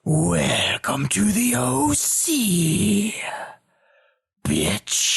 Welcome to the OC, bitch.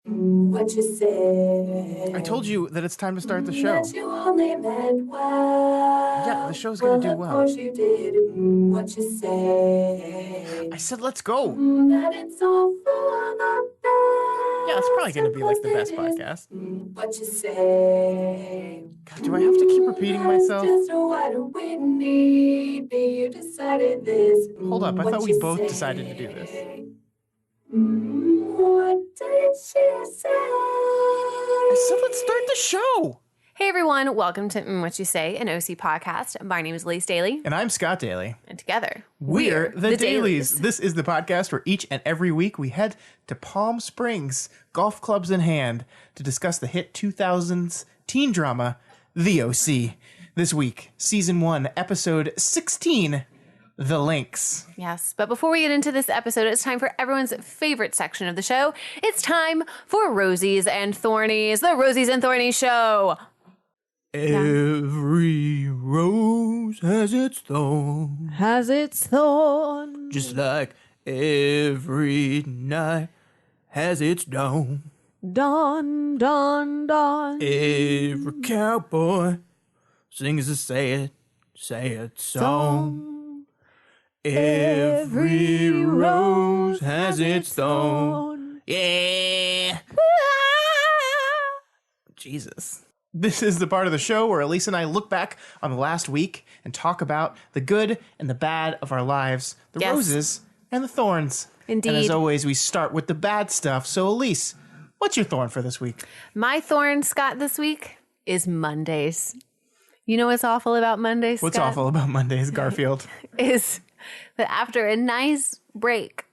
What you say? I told you that it's time to start the show. That you only meant well. Yeah, the show's gonna do well. Of course you did. What you say? I said let's go. That it's all for the best. Yeah, it's probably gonna be like the best podcast. What you say? God, do I have to keep repeating myself? Just what we need. You decided this. Hold up, I What thought we you both say? decided to do this. What did she say? I said let's start the show. Hey everyone, welcome to What You Say, an OC podcast. My name is Elise Daly. And I'm Scott Daly. And together, We're the Dailies. This is the podcast where each and every week we head to Palm Springs, golf clubs in hand, to discuss the hit 2000s teen drama, The OC. This week, Season 1, Episode 16, The Links. Yes, but before we get into this episode, it's time for everyone's favorite section of the show. It's time for Rosies and Thornies, the Rosies and Thornies show. Every rose has its thorn. Has its thorn. Just like every night has its dawn. Dawn, dawn, dawn. Every cowboy sings a sad, sad song. Every rose has its thorn. Yeah. Jesus. This is the part of the show where Elise and I look back on the last week and talk about the good and the bad of our lives, the Yes. roses and the thorns. Indeed. And as always, we start with the bad stuff. So Elise, what's your thorn for this week? My thorn, Scott, this week is Mondays. You know what's awful about Mondays, What's Scott? awful about Mondays, Garfield? Is that after a nice break,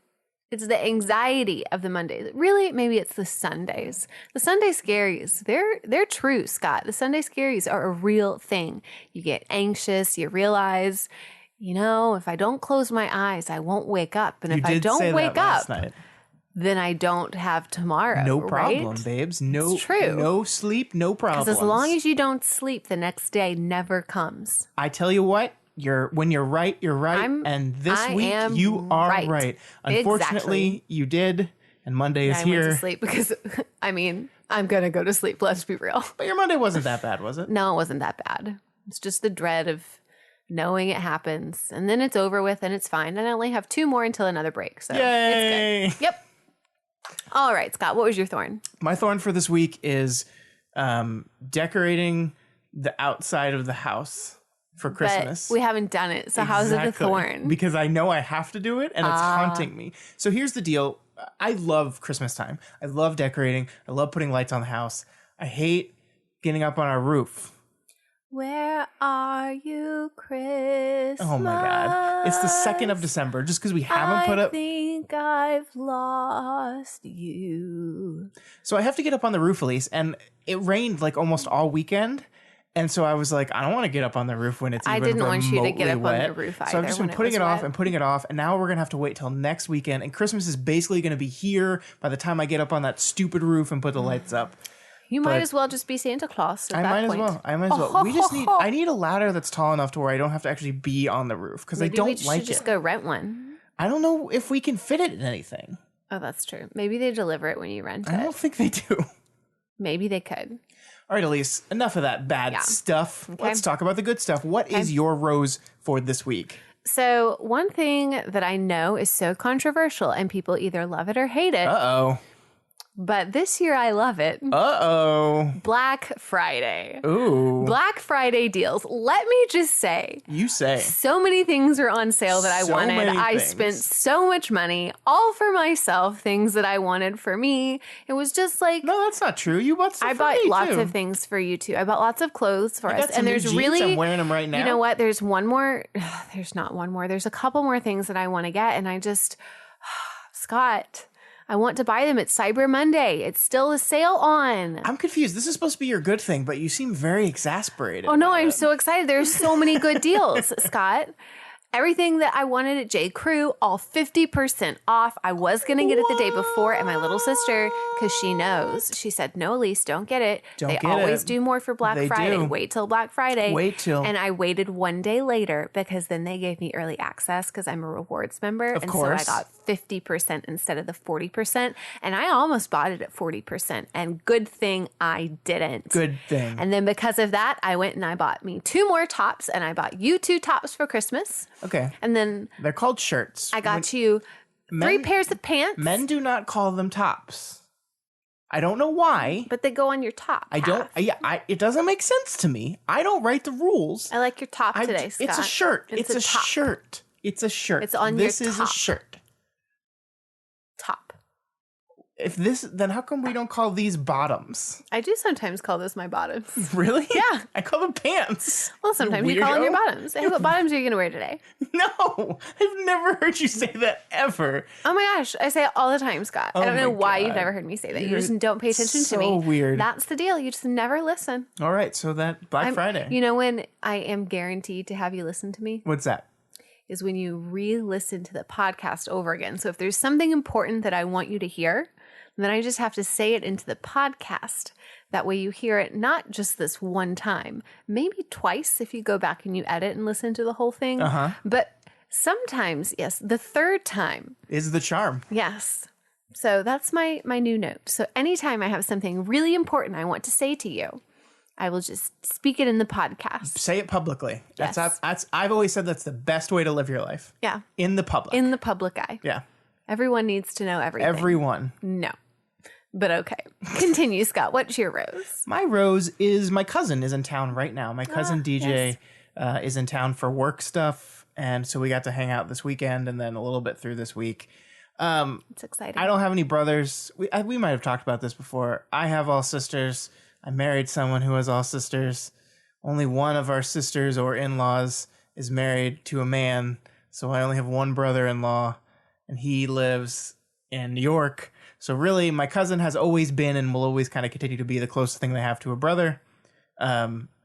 it's the anxiety of the Mondays. Really, maybe it's the Sundays. The Sunday scaries, they're true, Scott. The Sunday scaries are a real thing. You get anxious, you realize, if I don't close my eyes, I won't wake up. And You if I did don't say that wake last up, night. then I don't have tomorrow. No problem, right? babes. No, It's true. No sleep, no problems. Because as long as you don't sleep, the next day never comes. I tell you what, when you're right, you're right. And this I week am you are right. right. Unfortunately, Exactly. you did, and Monday is I here. went to sleep because, I'm going to go to sleep. Let's be real. But your Monday wasn't that bad, was it? No, it wasn't that bad. It's just the dread of knowing it happens, and then it's over with and it's fine. And I only have 2 more until another break. So Yay! it's good. Yep. All right, Scott, what was your thorn? My thorn for this week is decorating the outside of the house for Christmas. But we haven't done it. So how's it a Exactly. thorn? Because I know I have to do it, and it's haunting me. So here's the deal. I love Christmas time. I love decorating. I love putting lights on the house. I hate getting up on our roof. Where are you, Christmas? Oh my God. It's the 2nd of December, just because we haven't put I up. think I've lost you. So I have to get up on the roof, Elise, and it rained like almost all weekend. And so I was like, I don't want to get up on the roof when it's I even didn't want you to get remotely up on the wet. roof So I've either just been when it putting was it off wet. and putting it off. And now we're going to have to wait till next weekend. And Christmas is basically going to be here by the time I get up on that stupid roof and put the lights up. You might But as well just be Santa Claus at I that might point. as well. I might as well. We just I need a ladder that's tall enough to where I don't have to actually be on the roof because I Maybe don't we like should just it. go rent one. I don't know if we can fit it in anything. Oh, that's true. Maybe they deliver it when you rent I it. don't think they do. Maybe they could. All right, Elise, enough of that bad stuff. Okay. Let's talk about the good stuff. What is your rose for this week? So one thing that I know is so controversial and people either love it or hate it, Uh-oh. but this year I love it. Uh-oh. Black Friday. Ooh. Black Friday deals. Let me just say, You say. so many things are on sale that I So wanted. many I things. spent so much money, all for myself, things that I wanted for me. It was just like, No, that's not true. You bought stuff I for bought me, lots too. of things for you too. I bought lots of clothes for I us. got some And new there's jeans. really, I'm wearing them right now. you know what? There's one more. There's not one more. There's a couple more things that I want to get. And I just, Scott, I want to buy them. It's Cyber Monday. It's still a sale on. I'm confused. This is supposed to be your good thing, but you seem very exasperated. Oh no, about I'm it. so excited. There's so many good deals, Scott. everything that I wanted at J. Crew, all 50% off. I was going to get it the day before, and my little sister, because she knows, she said, no, Elise, don't get it. They always do more for Black Friday. Do. Wait till Black Friday. Wait till. And I waited one day later because then they gave me early access because I'm a rewards member. Of course. So I got 50% instead of the 40%. And I almost bought it at 40%. And good thing I didn't. Good thing. And then because of that, I went and I bought me 2 more tops, and I bought you 2 tops for Christmas. Okay. And then They're called shirts. I got you 3 pairs of pants. Men do not call them tops. I don't know why. But they go on your top. I don't. Yeah, it doesn't make sense to me. I don't write the rules. I like your top today, Scott. It's a shirt. It's a top. shirt. It's a shirt. It's on this your is top. a shirt. Top. If this, then how come we don't call these bottoms? I do sometimes call those my bottoms. Really? Yeah. I call them pants. Well, sometimes you call them your bottoms. Hey, what bottoms are you going to wear today? No, I've never heard you say that ever. Oh my gosh, I say it all the time, Scott. I don't know my why God. you've never heard me say that. You You're just don't pay attention to me. so weird. That's the deal. You just never listen. All right, so that Black Friday. You know when I am guaranteed to have you listen to me? What's that? Is when you re-listen to the podcast over again. So if there's something important that I want you to hear, then I just have to say it into the podcast. That way you hear it not just this one time, maybe twice if you go back and you edit and listen to the whole thing. But sometimes, yes, the 3rd time Is the charm. Yes. So that's my new note. So anytime I have something really important I want to say to you, I will just speak it in the podcast. Say it publicly. Yes. That's I've always said that's the best way to live your life. Yeah. In the public. In the public eye. Yeah. Everyone needs to know everything. Everyone. No. But okay. Continue, Scott. What's your rose? My rose is my cousin is in town right now. My cousin DJ is in town for work stuff. And so we got to hang out this weekend and then a little bit through this week. It's exciting. I don't have any brothers. We might have talked about this before. I have all sisters. I married someone who has all sisters. Only one of our sisters or in-laws is married to a man. So I only have one brother-in-law, and he lives in New York. So really, my cousin has always been and will always kind of continue to be the closest thing they have to a brother.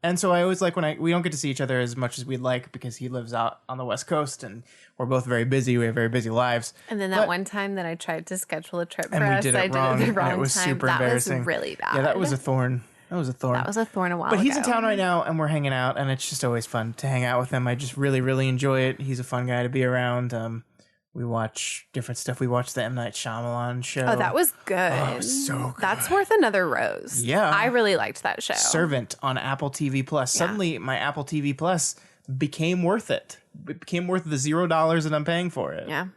And so I always like when we don't get to see each other as much as we'd like because he lives out on the West Coast and we're both very busy. We have very busy lives. And then that one time that I tried to schedule a trip for And we us, did I it wrong. did it the wrong And it was time. super that embarrassing. was really bad. Yeah, that was a thorn. That was a thorn. That was a thorn a while But he's in ago. town right now and we're hanging out and it's just always fun to hang out with him. I just really, really enjoy it. He's a fun guy to be around. We watch different stuff. We watched the M. Night Shyamalan show. Oh, that was good. Oh, it was so good. That's worth another rose. Yeah. I really liked that show. Servant on Apple TV Plus. Suddenly, my Apple TV Plus became worth it. It became worth the $0 that I'm paying for it. Yeah.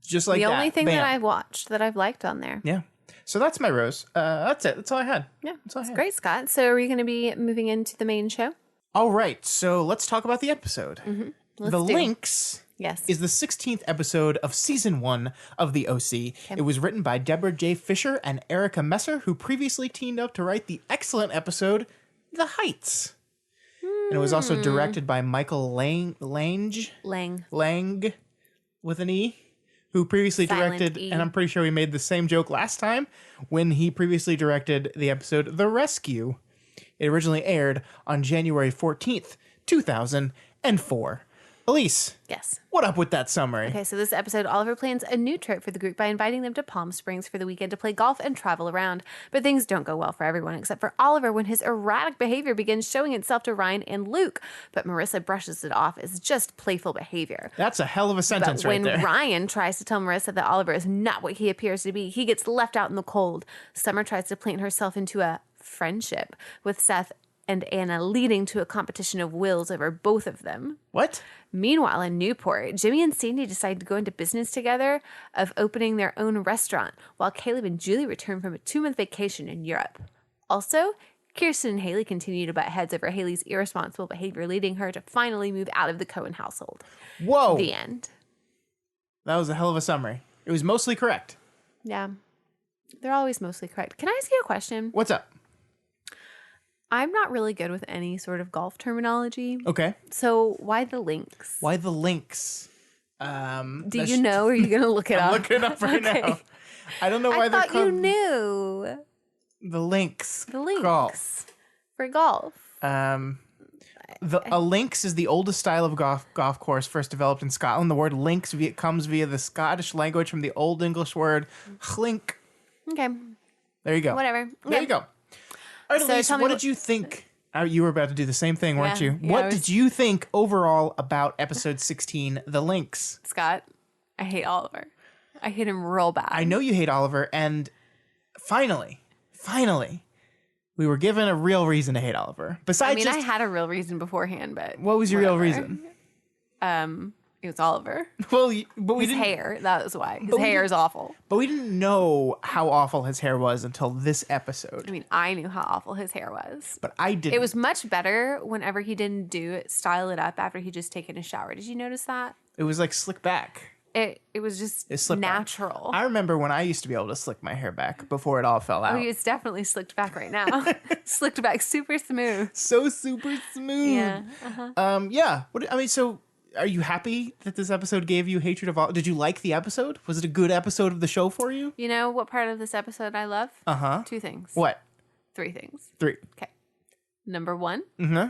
Just like The that. only thing Bam. that I've watched that I've liked on there. Yeah. So that's my rose. That's it. That's all I had. Yeah. That's all I It's had. great, Scott. So are we going to be moving into the main show? All right. So let's talk about the episode. Let's The do. Links Yes. is the 16th episode of season 1 of The OC. It was written by Deborah J. Fisher and Erica Messer, who previously teamed up to write the excellent episode The Heights. And it was also directed by Michael Lang with an E, who previously Silent directed, E. and I'm pretty sure we made the same joke last time, when he previously directed the episode The Rescue. It originally aired on January 14th, 2004. Elise, Yes. what up with that summary? Okay, so this episode, Oliver plans a new trip for the group by inviting them to Palm Springs for the weekend to play golf and travel around. But things don't go well for everyone except for Oliver when his erratic behavior begins showing itself to Ryan and Luke. But Marissa brushes it off as just playful behavior. That's a hell of a sentence But when right there. Ryan tries to tell Marissa that Oliver is not what he appears to be, he gets left out in the cold. Summer tries to plant herself into a friendship with Seth and Anna, leading to a competition of wills over both of them. What? Meanwhile, in Newport, Jimmy and Sandy decide to go into business together of opening their own restaurant, while Caleb and Julie return from a 2-month vacation in Europe. Also, Kirsten and Haley continue to butt heads over Haley's irresponsible behavior, leading her to finally move out of the Cohen household. Whoa. The end. That was a hell of a summary. It was mostly correct. Yeah. They're always mostly correct. Can I ask you a question? What's up? I'm not really good with any sort of golf terminology. Okay. So why the links? Why the links? Do you know? Or are you going to look it up? I'm looking it up right Okay. now. I don't know why I they're thought called you knew. the links. The links. Golf. For golf. A links is the oldest style of golf course first developed in Scotland. The word links comes via the Scottish language from the Old English word chlink. Okay. There you go. Whatever. There you go. All right, So Elise, tell me what did you think? You were about to do the same thing, weren't you? Yeah, What did you think overall about episode 16, The Links? Scott, I hate Oliver. I hate him real bad. I know you hate Oliver, and finally, we were given a real reason to hate Oliver. Besides, I mean, I had a real reason beforehand, but what was your real reason? It was Oliver. Well, but we His didn't. hair. That was why. His hair is awful. But we didn't know how awful his hair was until this episode. I mean, I knew how awful his hair was. But I didn't. It was much better whenever he didn't style it up after he just taken a shower. Did you notice that? It was like slick back. It was just Slicked back. natural. I remember when I used to be able to slick my hair back before it all fell out. Oh, it's definitely slicked back right now. Slicked back, super smooth. So super smooth. Yeah. Yeah. So are you happy that this episode gave you hatred of all? Did you like the episode? Was it a good episode of the show for you? You know what part of this episode I love? Uh-huh. 2 things. What? 3 things. 3. Okay. Number 1, Mm-hmm.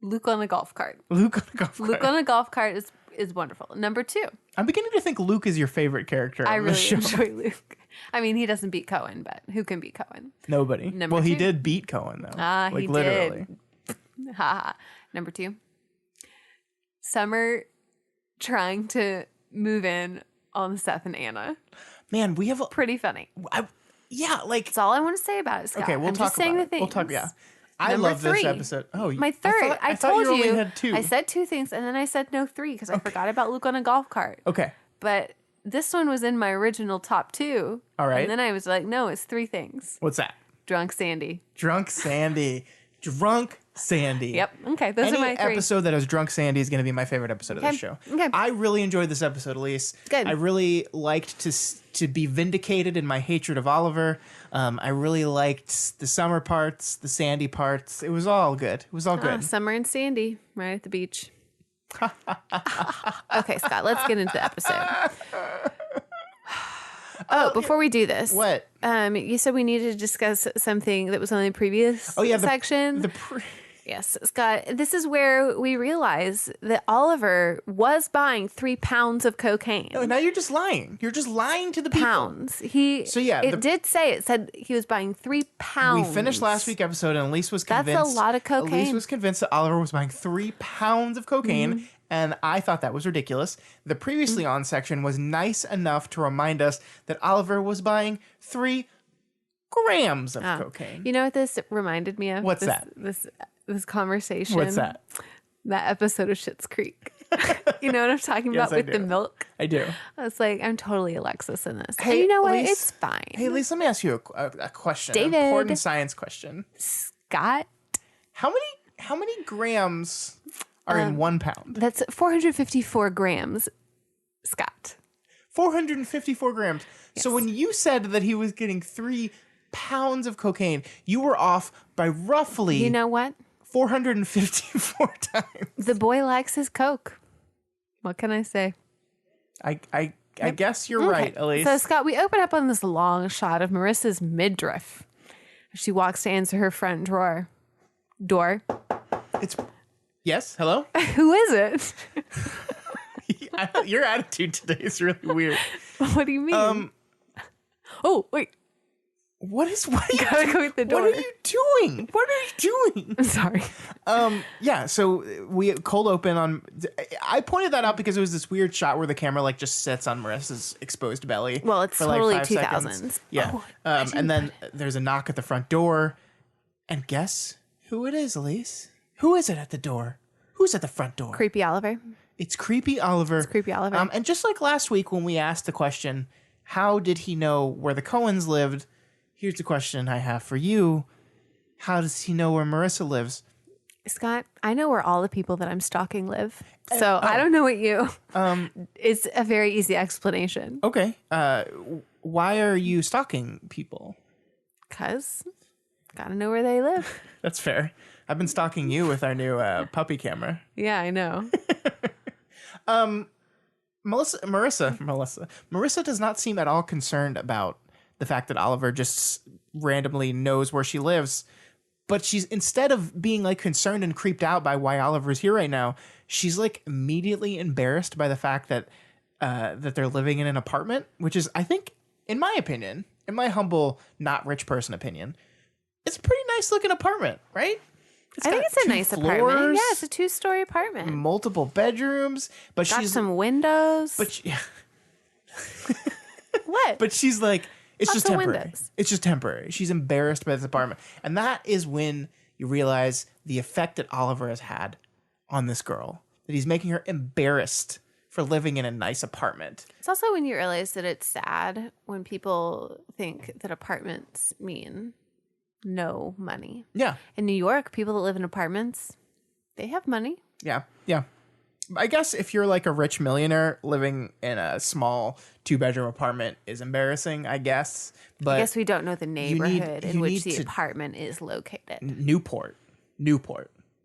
Luke on a golf cart. Luke on a golf cart. Luke on a golf cart is wonderful. Number 2, I'm beginning to think Luke is your favorite character I on the really show. enjoy Luke. I mean, he doesn't beat Cohen, but who can beat Cohen? Nobody. Number Well, he 2. did beat Cohen, though. He literally. did. Haha. Number 2, Summer trying to move in on Seth and Anna. Man, we have a... Pretty funny. Yeah, like... That's all I want to say about it, Scott. Okay, we'll I'm talk just saying about the it. things. We'll talk, yeah. I Number love 3. this episode. Oh, My third. I thought told you only you. had 2. I said 2 things, and then I said no 3 because I forgot about Luke on a golf cart. Okay. But this one was in my original top 2. All right. And then I was like, no, it's 3 things. What's that? Drunk Sandy. Drunk Sandy. Drunk Sandy. Yep. Okay. Those Any are my 3. episode that has Drunk Sandy is going to be my favorite episode of the show. Okay. I really enjoyed this episode, Elise. Good. I really liked to be vindicated in my hatred of Oliver. I really liked the summer parts, the Sandy parts. It was all good. It was all good. Summer and Sandy right at the beach. Okay, Scott, let's get into the episode. Before we do this, What? You said we needed to discuss something that was on the previous section. Yes, Scott, this is where we realize that Oliver was buying 3 pounds of cocaine. No, now you're just lying. You're just lying to the people. Pounds. It did say, it said he was buying 3 pounds. We finished last week's episode, and Elise was convinced. That's a lot of cocaine. Elise was convinced that Oliver was buying 3 pounds of cocaine, and I thought that was ridiculous. The previously on section was nice enough to remind us that Oliver was buying 3 grams of cocaine. You know what this reminded me of? What's that? This conversation. What's that? That episode of Schitt's Creek. You know what I'm talking Yes, about I with the do. milk? I do. I was like, I'm totally Alexis in this. Hey, and you know what? Elise- It's fine. Hey, Elise, let me ask you a question. David. An important science question. Scott, How many grams are in 1 pound? that's 454 grams. Scott. 454 grams. So when you said that he was getting 3 pounds of cocaine, you were off by roughly You know what? 454 times. The boy likes his Coke. What can I say? I guess you're right, Elise. So, Scott, we open up on this long shot of Marissa's midriff. She walks to answer her front door. It's yes. Hello. Who is it? Your attitude today is really weird. What do you mean? Oh, wait. What are Gotta you, go with the door. What are you doing? What are you doing? I'm sorry. Yeah, so we cold open on. I pointed that out because it was this weird shot where the camera like just sits on Marissa's exposed belly. Well, it's for like totally 5 seconds. 2000s. Yeah, Oh, and then there's a knock at the front door, and guess who it is, Elise? Who is it at the door? Who's at the front door? Creepy Oliver. It's creepy Oliver. It's creepy Oliver. And just like last week when we asked the question, how did he know where the Cohens lived? Here's the question I have for you. How does he know where Marissa lives? Scott, I know where all the people that I'm stalking live. So I don't know what you. It's a very easy explanation. Okay. Why are you stalking people? Because gotta know where they live. That's fair. I've been stalking you with our new puppy camera. Yeah, I know. Marissa does not seem at all concerned about the fact that Oliver just randomly knows where she lives. But she's, instead of being like concerned and creeped out by why Oliver's here right now, she's like immediately embarrassed by the fact that that they're living in an apartment, which is, I think, in my opinion, in my humble, not rich person opinion, it's a pretty nice looking apartment, right? I think it's a nice apartment. Yeah, it's a 2-story apartment. Multiple bedrooms, but Got she's some windows. But she, what? but she's like, it's Lots just of temporary. windows. It's just temporary. She's embarrassed by this apartment, and that is when you realize the effect that Oliver has had on this girl. That he's making her embarrassed for living in a nice apartment. It's also when you realize that it's sad when people think that apartments mean no money. Yeah. In New York, people that live in apartments, they have money. Yeah. Yeah. I guess if you're like a rich millionaire living in a small 2-bedroom apartment is embarrassing, I guess. But I guess we don't know the neighborhood in which the to- apartment is located. Newport.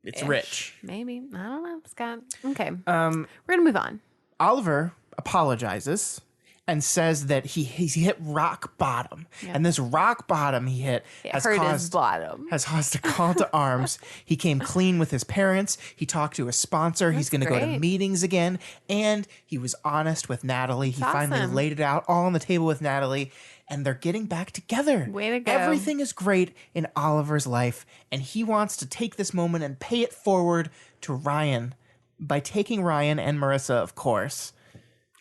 It's rich. Maybe. I don't know, Scott. Okay. We're going to move on. Oliver apologizes and says that he hit rock bottom. Yeah. And this rock bottom he hit has hurt his caused bottom. has caused a call to arms. He came clean with his parents. He talked to a sponsor. He's going to go to great. meetings again. And he was honest with Natalie. He finally awesome. laid it out all on the table with Natalie. And they're getting back together. Way to go. Everything is great in Oliver's life. And he wants to take this moment and pay it forward to Ryan by taking Ryan and Marissa, of course,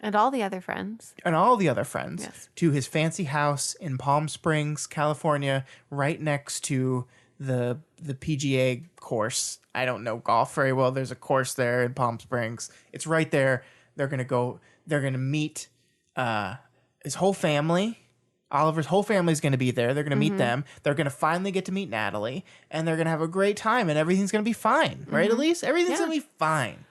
And all the other friends. and all the other friends Yes. to his fancy house in Palm Springs, California, right next to the PGA course. I don't know golf very well. There's a course there in Palm Springs. It's right there. They're gonna meet his whole family. Oliver's whole family is going to be there. They're going to meet them. They're going to finally get to meet Natalie, and they're going to have a great time, and everything's going to be fine, right, Elise? Everything's Yeah. going to be fine.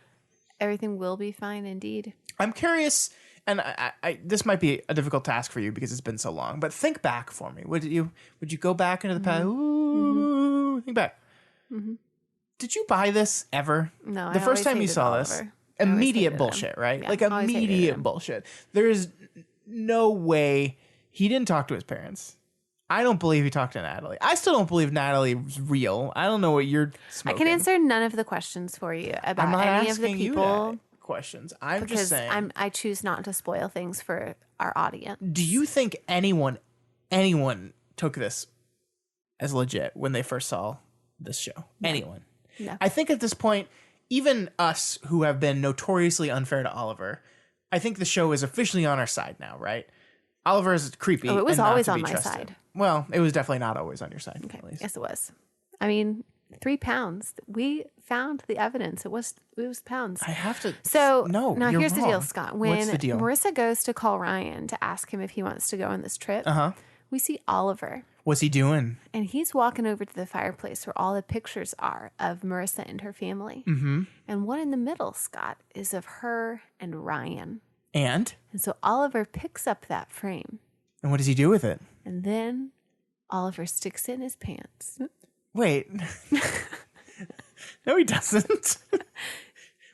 Everything will be fine indeed. I'm curious, and I this might be a difficult task for you because it's been so long, but think back for me. Would you go back into the past? Ooh, think back. Did you buy this ever? No, The I first always time you hated saw Oliver. this, I always immediate hated him. bullshit, right? Yeah, like always hated immediate him. bullshit. There is no way he didn't talk to his parents. I don't believe he talked to Natalie. I still don't believe Natalie's real. I don't know what you're I smoking. can answer none of the questions for you I'm about not any of the asking you people that questions. I'm just because saying. I choose not to spoil things for our audience. Do you think anyone took this as legit when they first saw this show? Anyone? No. I think at this point, even us who have been notoriously unfair to Oliver, I think the show is officially on our side now, right? Oliver is creepy. Oh, it was and not always to on be my trusted. side. Well, it was definitely not always on your side. Okay. At least. Yes, it was. I mean, 3 pounds. We found the evidence. It was pounds. I have to. So no. now you're here's the deal, wrong. Scott. When What's the deal? Marissa goes to call Ryan to ask him if he wants to go on this trip, we see Oliver. What's he doing? And he's walking over to the fireplace where all the pictures are of Marissa and her family. Mm-hmm. And one in the middle, Scott, is of her and Ryan. And So Oliver picks up that frame. what does he do with it? And then Oliver sticks it in his pants. Wait. No, he doesn't.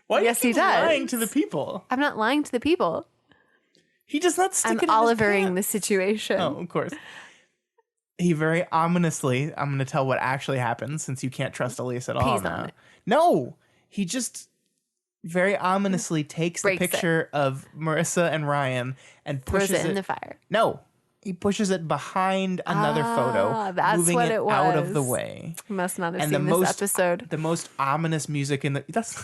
Why Yes, do you he keep does. lying to the people? I'm not lying to the people. He does not stick I'm it in Olivering the his pants. situation. Oh, of course. He very ominously, I'm going to tell what actually happened since you can't trust Elise at all Pees now. on it. No, he just very ominously takes the Breaks it. picture of Marissa and Ryan and Throws pushes it in the fire. No, he pushes it behind another photo, That's moving what it it out of the was. way. You must not have And seen this episode. the most ominous music in the that's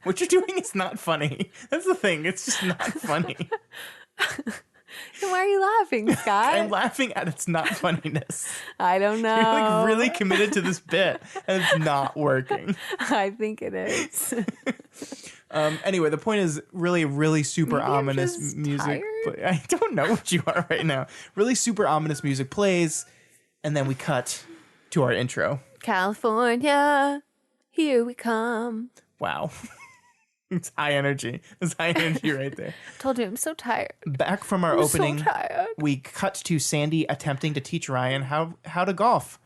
what you're doing is not funny. That's the thing. It's just not funny. Then why are you laughing, Scott? I'm laughing at its not funniness. I don't know. You're like really committed to this bit, and it's not working. I think it is. Anyway, the point is really, really super Maybe I'm ominous just music. tired? I don't know what you are right now. Really super ominous music plays, and then we cut to our intro. California, here we come. Wow. It's high energy. It's high energy right there. Told you I'm so tired. Back from our I'm opening, so tired. we cut to Sandy attempting to teach Ryan how to golf.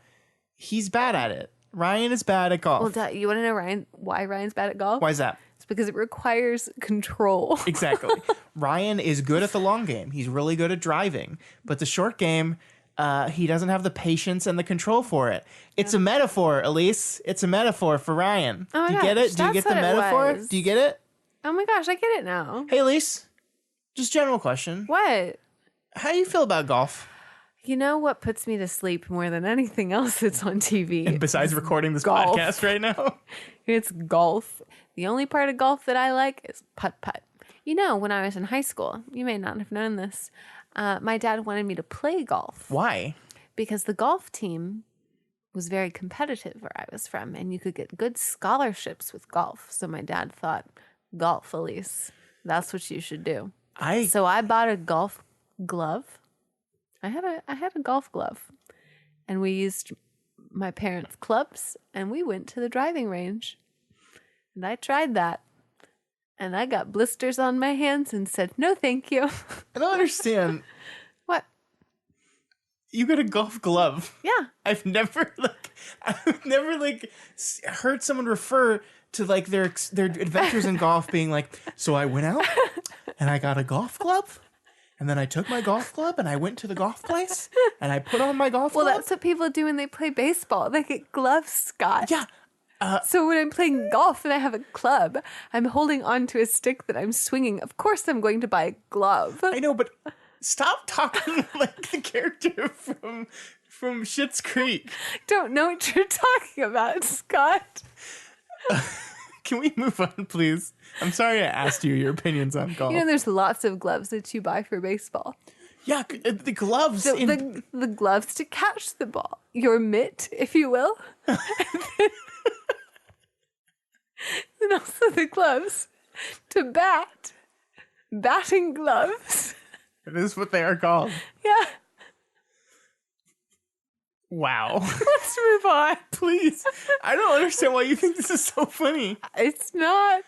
He's bad at it. Ryan is bad at golf. Well, you want to know why Ryan's bad at golf? Why is that? It's because it requires control. Exactly. Ryan is good at the long game. He's really good at driving. But the short game, he doesn't have the patience and the control for it. It's a metaphor, Elise. It's a metaphor for Ryan. Oh my Do you get gosh, it? Do you that's get the what it metaphor? was. Do you get it? Oh my gosh, I get it now. Hey, Elise. Just general question. What? How do you feel about golf? You know what puts me to sleep more than anything else that's on TV? Besides recording this golf. podcast right now? It's golf. The only part of golf that I like is putt-putt. You know, when I was in high school, you may not have known this, my dad wanted me to play golf. Why? Because the golf team was very competitive where I was from, and you could get good scholarships with golf. So my dad thought, golf, Elise, that's what you should do. So I bought a golf glove. I had a golf glove, and we used my parents' clubs, and we went to the driving range, and I tried that, and I got blisters on my hands and said, no, thank you. I don't understand. What? You got a golf glove. Yeah. I've never heard someone refer to like their adventures in golf being like, so I went out and I got a golf glove. And then I took my golf club and I went to the golf place and I put on my golf glove. Well, that's what people do when they play baseball. They get gloves, Scott. Yeah. So when I'm playing golf and I have a club, I'm holding on to a stick that I'm swinging. Of course I'm going to buy a glove. I know, but stop talking like the character from Schitt's Creek. Don't know what you're talking about, Scott. Can we move on, please? I'm sorry I asked you your opinions on golf. You know, there's lots of gloves that you buy for baseball. Yeah, the gloves. The gloves to catch the ball. Your mitt, if you will. And also the gloves to bat. Batting gloves. That is what they are called. Yeah. Wow. Let's move on. Please. I don't understand why you think this is so funny. It's not.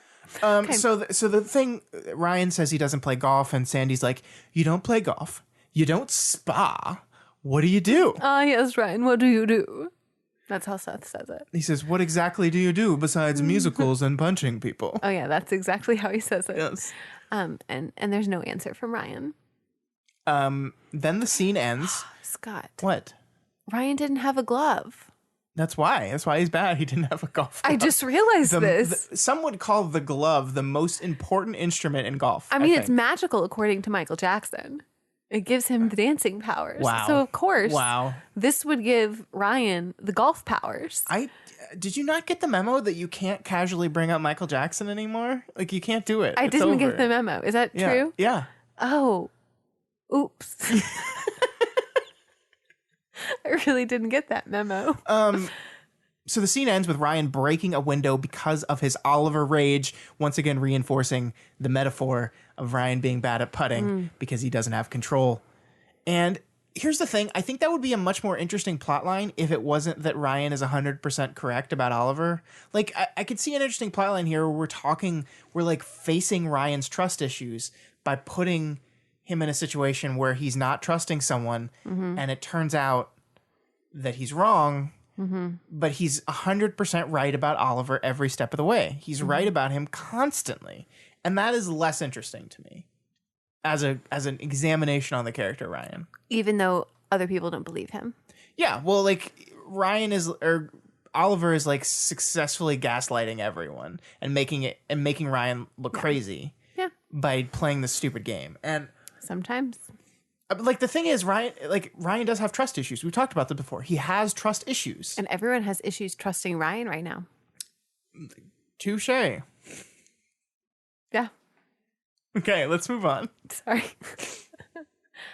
So the thing, Ryan says he doesn't play golf, and Sandy's like, you don't play golf. You don't spa. What do you do? Ah, yes, Ryan, what do you do? That's how Seth says it. He says, what exactly do you do besides musicals and punching people? Oh, yeah, that's exactly how he says it. Yes. And there's no answer from Ryan. Then the scene ends. Scott. What? Ryan didn't have a glove. That's why. That's why he's bad. He didn't have a golf glove. I just realized this. Some would call the glove the most important instrument in golf. I mean, it's magical according to Michael Jackson. It gives him the dancing powers. Wow. So, of course, wow, this would give Ryan the golf powers. Did you not get the memo that you can't casually bring up Michael Jackson anymore? Like, you can't do it. I It's didn't over. get the memo. Is that true? Yeah. Oh. Oops. I really didn't get that memo. So the scene ends with Ryan breaking a window because of his Oliver rage, once again reinforcing the metaphor of Ryan being bad at putting because he doesn't have control. And here's the thing. I think that would be a much more interesting plotline if it wasn't that Ryan is 100% correct about Oliver. Like, I could see an interesting plotline here where we're like facing Ryan's trust issues by putting him in a situation where he's not trusting someone and it turns out that he's wrong. But he's 100% right about Oliver every step of the way. He's right about him constantly. And that is less interesting to me as an examination on the character Ryan. Even though other people don't believe him. Yeah, well, like Oliver is like successfully gaslighting everyone and making Ryan look crazy. Yeah. By playing this stupid game. And sometimes. Like, the thing is, Ryan does have trust issues. We've talked about this before. He has trust issues. And everyone has issues trusting Ryan right now. Touche. Yeah. Okay, let's move on. Sorry.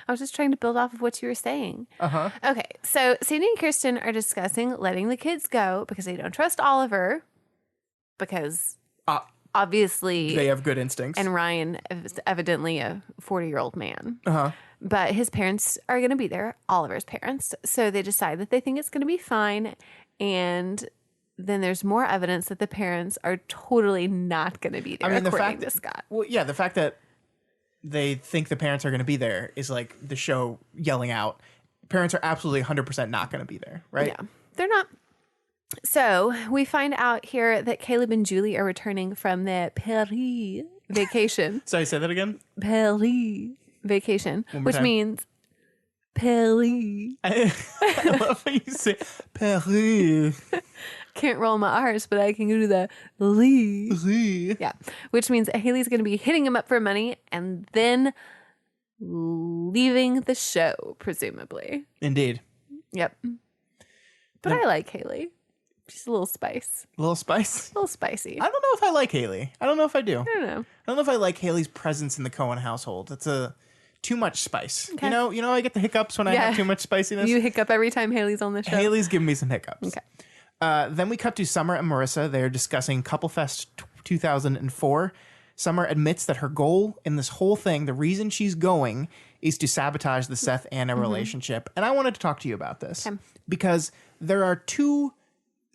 I was just trying to build off of what you were saying. Uh-huh. Okay, so Sandy and Kirsten are discussing letting the kids go because they don't trust Oliver because obviously they have good instincts. And Ryan is evidently a 40-year-old man. Uh-huh. But his parents are going to be there, Oliver's parents. So they decide that they think it's going to be fine. And then there's more evidence that the parents are totally not going to be there, according to Scott. Well, yeah, the fact that they think the parents are going to be there is like the show yelling out. Parents are absolutely 100% not going to be there, right? Yeah, they're not. So we find out here that Caleb and Julie are returning from the Paris vacation. Sorry, say that again? Paris vacation, which means Paris. I love how you say Paris. Can't roll my R's, but I can do the Lee. Paris. Yeah, which means Haley's going to be hitting him up for money and then leaving the show, presumably. Indeed. Yep. But I like Haley. She's a little spice. A little spice. A little spicy. I don't know if I like Haley. I don't know if I do. I don't know. I don't know if I like Haley's presence in the Cohen household. It's too much spice. Okay. You know, I get the hiccups when I have too much spiciness. You hiccup every time Haley's on the show. Haley's giving me some hiccups. Okay. Then we cut to Summer and Marissa. They're discussing Couple Fest 2004. Summer admits that her goal in this whole thing, the reason she's going, is to sabotage the Seth Anna relationship. And I wanted to talk to you about this because there are two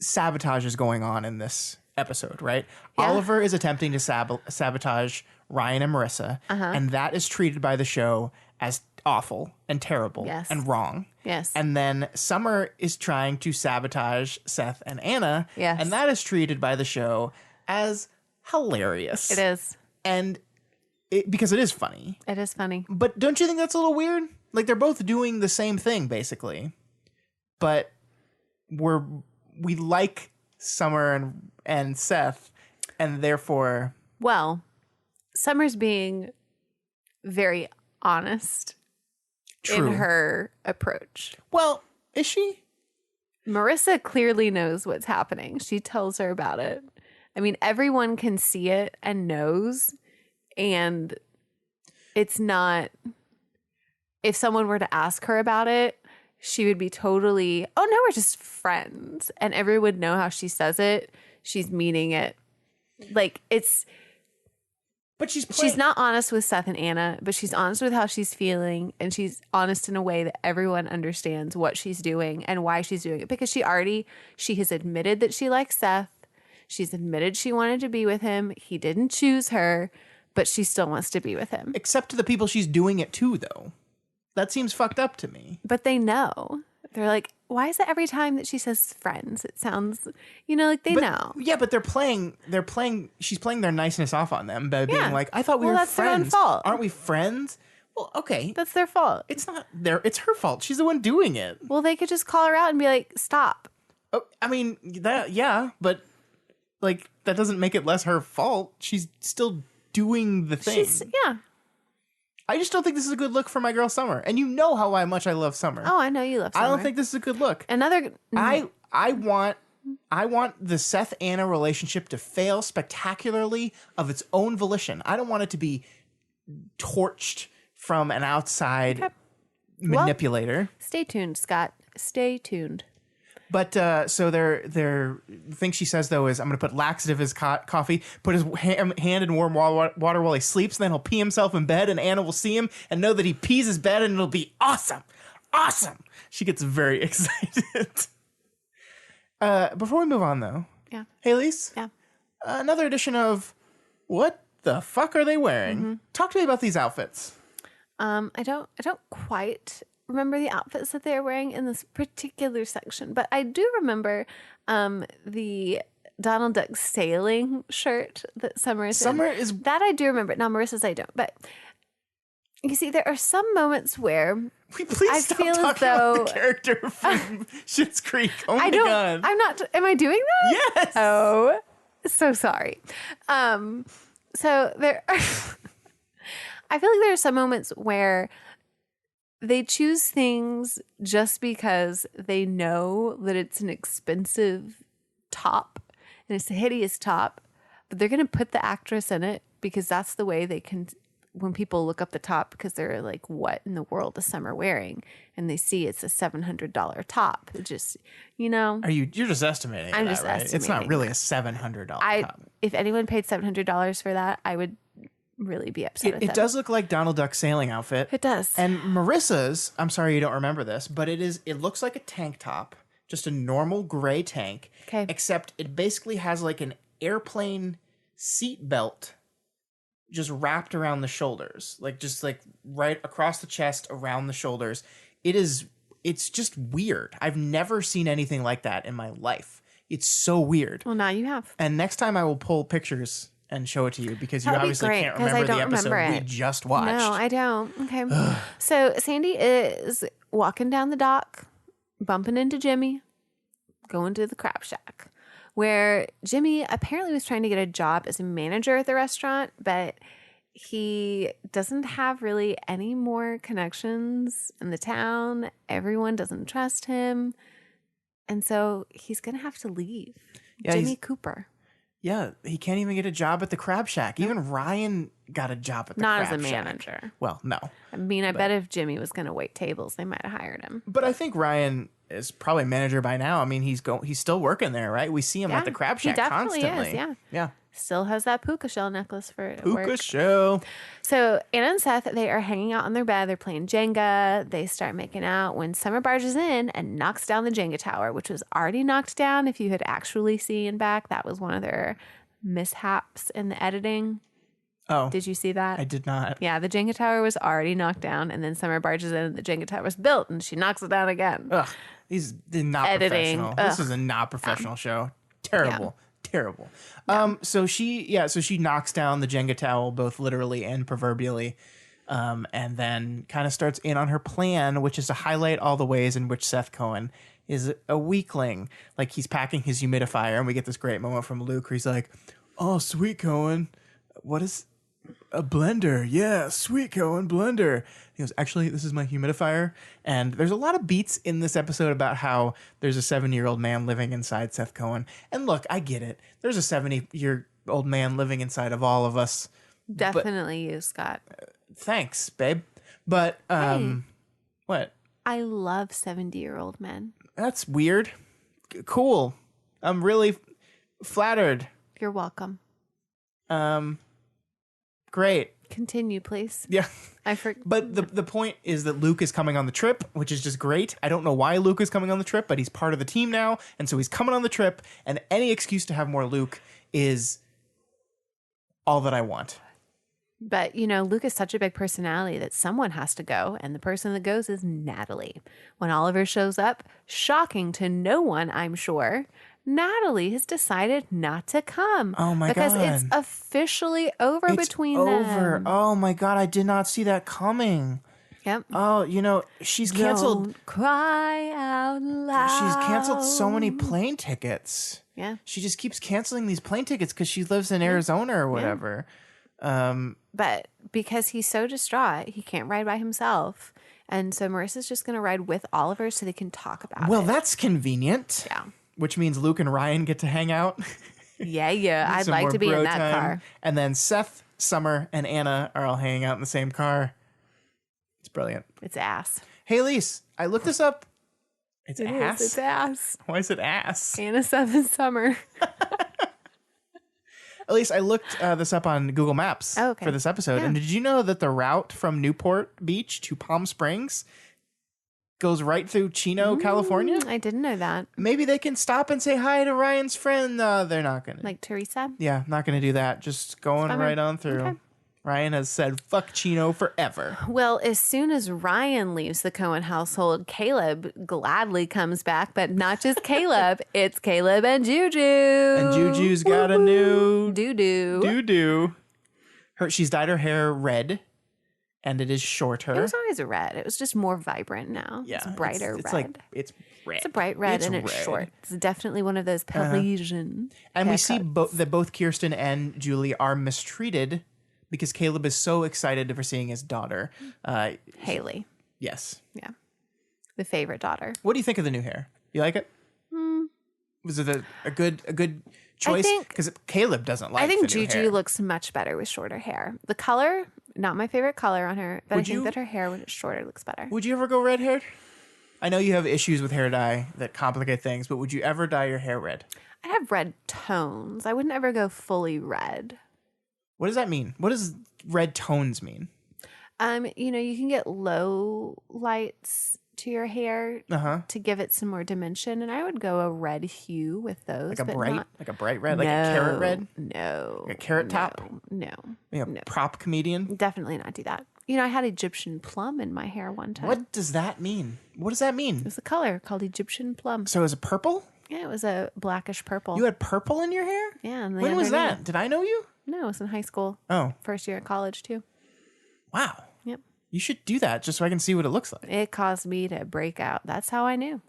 sabotages going on in this episode, right? Yeah. Oliver is attempting to sabotage Ryan and Marissa, and that is treated by the show as awful and terrible Yes. and wrong. Yes. And then Summer is trying to sabotage Seth and Anna, Yes. and that is treated by the show as hilarious. It is. And because it is funny. It is funny. But don't you think that's a little weird? Like they're both doing the same thing basically. But we like Summer and Seth, and therefore Well, Summer's being very honest true. in her approach. Well, is she? Marissa clearly knows what's happening. She tells her about it. I mean, everyone can see it and knows. And it's not, if someone were to ask her about it, she would be totally, oh no, we're just friends. And everyone would know how she says it. She's meaning it. Like But she's not honest with Seth and Anna, but she's honest with how she's feeling. And she's honest in a way that everyone understands what she's doing and why she's doing it. Because she has admitted that she likes Seth. She's admitted she wanted to be with him. He didn't choose her, but she still wants to be with him. Except to the people she's doing it to, though. That seems fucked up to me. But they know. They're like, why is it every time that she says friends? It sounds, like they know. Yeah, but she's playing their niceness off on them by being like, I thought we were that's their own friends. fault. Aren't we friends? Well, okay. That's their fault. It's not it's her fault. She's the one doing it. Well, they could just call her out and be like, stop. Oh, I mean, but like that doesn't make it less her fault. She's still doing the thing. Yeah. I just don't think this is a good look for my girl Summer. And you know how much I love Summer. Oh, I know you love Summer. I don't think this is a good look. Another. I want the Seth Anna relationship to fail spectacularly of its own volition. I don't want it to be torched from an outside manipulator. Stay tuned, Scott. Stay tuned. But so the thing she says though is, I'm going to put laxative in his coffee, put his hand in warm water while he sleeps, and then he'll pee himself in bed, and Anna will see him and know that he pees his bed, and it'll be awesome. She gets very excited. Before we move on though, Haley's, another edition of What the Fuck Are They Wearing? Mm-hmm. Talk to me about these outfits. I don't quite remember the outfits that they're wearing in this particular section, but I do remember the Donald Duck sailing shirt that Summer is in. That I do remember. Now Marissa's I don't, but you see, there are some moments where I stop feel talking as though about the character from Schitt's Creek. Oh my God. I'm not. Am I doing that? Yes. Oh, so sorry. So there are. I feel like there are some moments where they choose things just because they know that it's an expensive top and it's a hideous top, but they're going to put the actress in it because that's the way they can. When people look up the top, because they're like, what in the world is Summer wearing? And they see it's a $700 top. It just, you're just estimating. I'm just right? estimating. It's not really a $700 top. If anyone paid $700 for that, I would really be upset with it. It does look like Donald Duck's sailing outfit. It does. And Marissa's, I'm sorry you don't remember this, but it looks like a tank top, just a normal gray tank. Okay. Except it basically has like an airplane seat belt just wrapped around the shoulders, just right across the chest, around the shoulders. It's just weird. I've never seen anything like that in my life. It's so weird. Well, now you have. And next time I will pull pictures and show it to you because you obviously great, can't remember the episode remember we just watched. No, I don't. Okay. So Sandy is walking down the dock, bumping into Jimmy, going to the crab shack, where Jimmy apparently was trying to get a job as a manager at the restaurant, but he doesn't have really any more connections in the town. Everyone doesn't trust him. And so he's going to have to leave. Yeah, Jimmy Cooper. Yeah, he can't even get a job at the crab shack. Even Ryan got a job at the Not crab as a shack. manager. Well, no. I mean, I bet if Jimmy was going to wait tables, they might have hired him. But I think Ryan is probably manager by now. I mean, he's still working there, right? We see him at the crab shack he definitely constantly. is, yeah. Yeah. Still has that puka shell necklace for Puka work. shell. So Anna and Seth, they are hanging out on their bed. They're playing Jenga. They start making out when Summer barges in and knocks down the Jenga tower, which was already knocked down. If you had actually seen back, that was one of their mishaps in the editing. Oh. Did you see that? I did not. Yeah, the Jenga tower was already knocked down, and then Summer barges in and the Jenga tower was built, and she knocks it down again. Ugh. They're not Editing. professional. This is a not professional show. Terrible. Terrible. So she knocks down the Jenga tower, both literally and proverbially, and then kind of starts in on her plan, which is to highlight all the ways in which Seth Cohen is a weakling. Like, he's packing his humidifier, and we get this great moment from Luke where he's like, "Oh, sweet Cohen, what is a blender? Yeah, sweet Cohen, blender." He goes, "Actually, this is my humidifier." And there's a lot of beats in this episode about how there's a 70-year-old man living inside Seth Cohen. And look, I get it. There's a 70-year-old man living inside of all of us. Definitely you, Scott. Thanks, babe. But, Hey. what? I love 70-year-old men. That's weird. Cool. I'm really flattered. You're welcome. Great. Continue, please. Yeah. But the point is that Luke is coming on the trip, which is just great. I don't know why Luke is coming on the trip, but he's part of the team now, and so he's coming on the trip, and any excuse to have more Luke is all that I want. But, Luke is such a big personality that someone has to go, and the person that goes is Natalie. When Oliver shows up, shocking to no one, I'm sure, Natalie has decided not to come. Oh my because God. it's officially over between them. Oh my God, I did not see that coming. Yep. Oh, she's canceled. Don't cry out loud. She's canceled so many plane tickets. Yeah. She just keeps canceling these plane tickets because she lives in Arizona or whatever. But because he's so distraught, he can't ride by himself. And so Marissa's just going to ride with Oliver so they can talk about it. Well, that's convenient. Yeah. Which means Luke and Ryan get to hang out. Yeah. I'd Some like more to be bro in that time. car. And then Seth, Summer, and Anna are all hanging out in the same car. It's brilliant. It's ass. Hey, Elise, I looked this up. It's ass? It's ass. Why is it ass? Anna 7 Summer. Elise, I looked this up on Google Maps for this episode. Yeah. And did you know that the route from Newport Beach to Palm Springs goes right through Chino, California? I didn't know that. Maybe they can stop and say hi to Ryan's friend. They're not going to. Like Teresa? Yeah, not going to do that. Just going Bummer. right on through. Okay. Ryan has said, fuck Chino forever. Well, as soon as Ryan leaves the Cohen household, Caleb gladly comes back, but not just Caleb. It's Caleb and Juju. And Juju's got a new doo-doo. doo-doo. She's dyed her hair red, and it is shorter. It was always red. It was just more vibrant now. Yeah, it's brighter it's red. like it's red. It's a bright red It's and it's red. short. It's definitely one of those Parisian And we see haircuts. that both Kirsten and Julie are mistreated because Caleb is so excited for seeing his daughter. Haley. Yes. Yeah. The favorite daughter. What do you think of the new hair? You like it? Was it a good choice? think- Because Caleb doesn't like. I think the new Juju hair. looks much better with shorter hair. The color, not my favorite color on her, but Would I think you- that her hair when it's shorter looks better. Would you ever go red haired? I know you have issues with hair dye that complicate things, but would you ever dye your hair red? I have red tones. I wouldn't ever go fully red. What does that mean? What does red tones mean? You can get low lights to your hair to give it some more dimension, and I would go a red hue with those. Like a but bright, not- like a bright red, like a carrot red, No. like a carrot top. No. Prop comedian. Definitely not do that. I had Egyptian plum in my hair one time. What does that mean? What does that It mean? was a color called Egyptian plum. So is it purple? Yeah, it was a blackish purple. You had purple in your hair? Yeah. And the When was that? underneath- Did I know you? No, it was in high school. Oh, First year at college too. wow. Yep. You should do that just so I can see what it looks like. It caused me to break out. That's how I knew.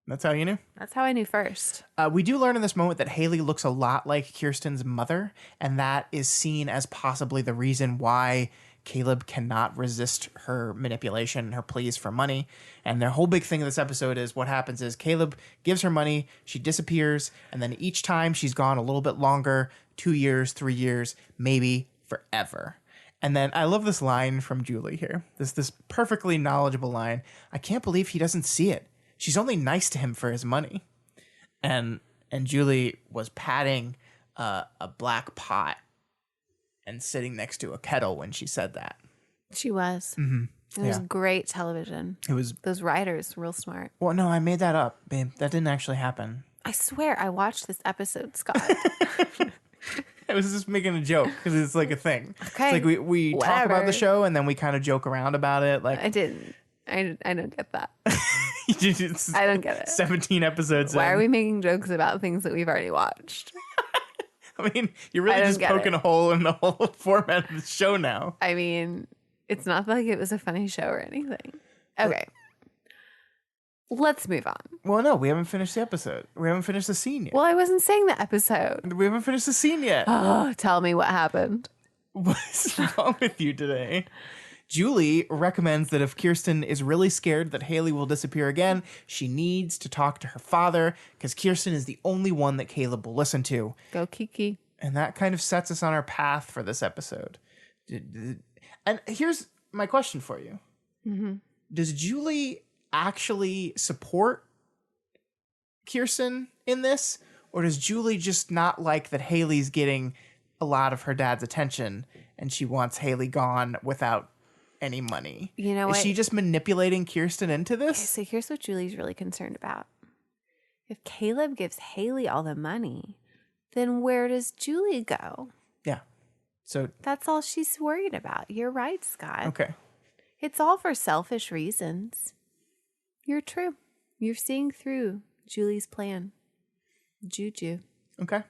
That's how you knew? That's how I knew first. We do learn in this moment that Haley looks a lot like Kirsten's mother, and that is seen as possibly the reason why Caleb cannot resist her manipulation and her pleas for money. And their whole big thing of this episode is what happens is Caleb gives her money, she disappears, and then each time she's gone a little bit longer, 2 years, 3 years, maybe forever. And then I love this line from Julie here. This perfectly knowledgeable line. I can't believe he doesn't see it. She's only nice to him for his money. And Julie was patting a black pot and sitting next to a kettle when she said that. She was. Mm-hmm. It was great television. It was. Those writers, real smart. Well, no, I made that up, babe. That didn't actually happen. I swear I watched this episode, Scott. I was just making a joke because it's like a thing. Okay. It's like we talk about the show and then we kind of joke around about it. Like I didn't. I don't get that. It's I don't get it. 17 episodes Why in. are we making jokes about things that we've already watched? I mean, you're really just poking a hole in the whole format of the show now. I mean, it's not like it was a funny show or anything. Okay. Let's move on. Well, no, we haven't finished the episode. We haven't finished the scene yet. Well, I wasn't saying the episode. We haven't finished the scene yet. Oh, tell me what happened. What's wrong with you today? Julie recommends that if Kirsten is really scared that Haley will disappear again, she needs to talk to her father because Kirsten is the only one that Caleb will listen to. Go Kiki. And that kind of sets us on our path for this episode. And here's my question for you. Mm-hmm. Does Julie actually support Kirsten in this? Or does Julie just not like that Haley's getting a lot of her dad's attention and she wants Haley gone without any money? You know what? Is she just manipulating Kirsten into this? So here's what Julie's really concerned about. If Caleb gives Haley all the money, then where does Julie go? Yeah. So that's all she's worried about. You're right, Scott. Okay. It's all for selfish reasons. You're true. You're seeing through Julie's plan. Juju. Okay.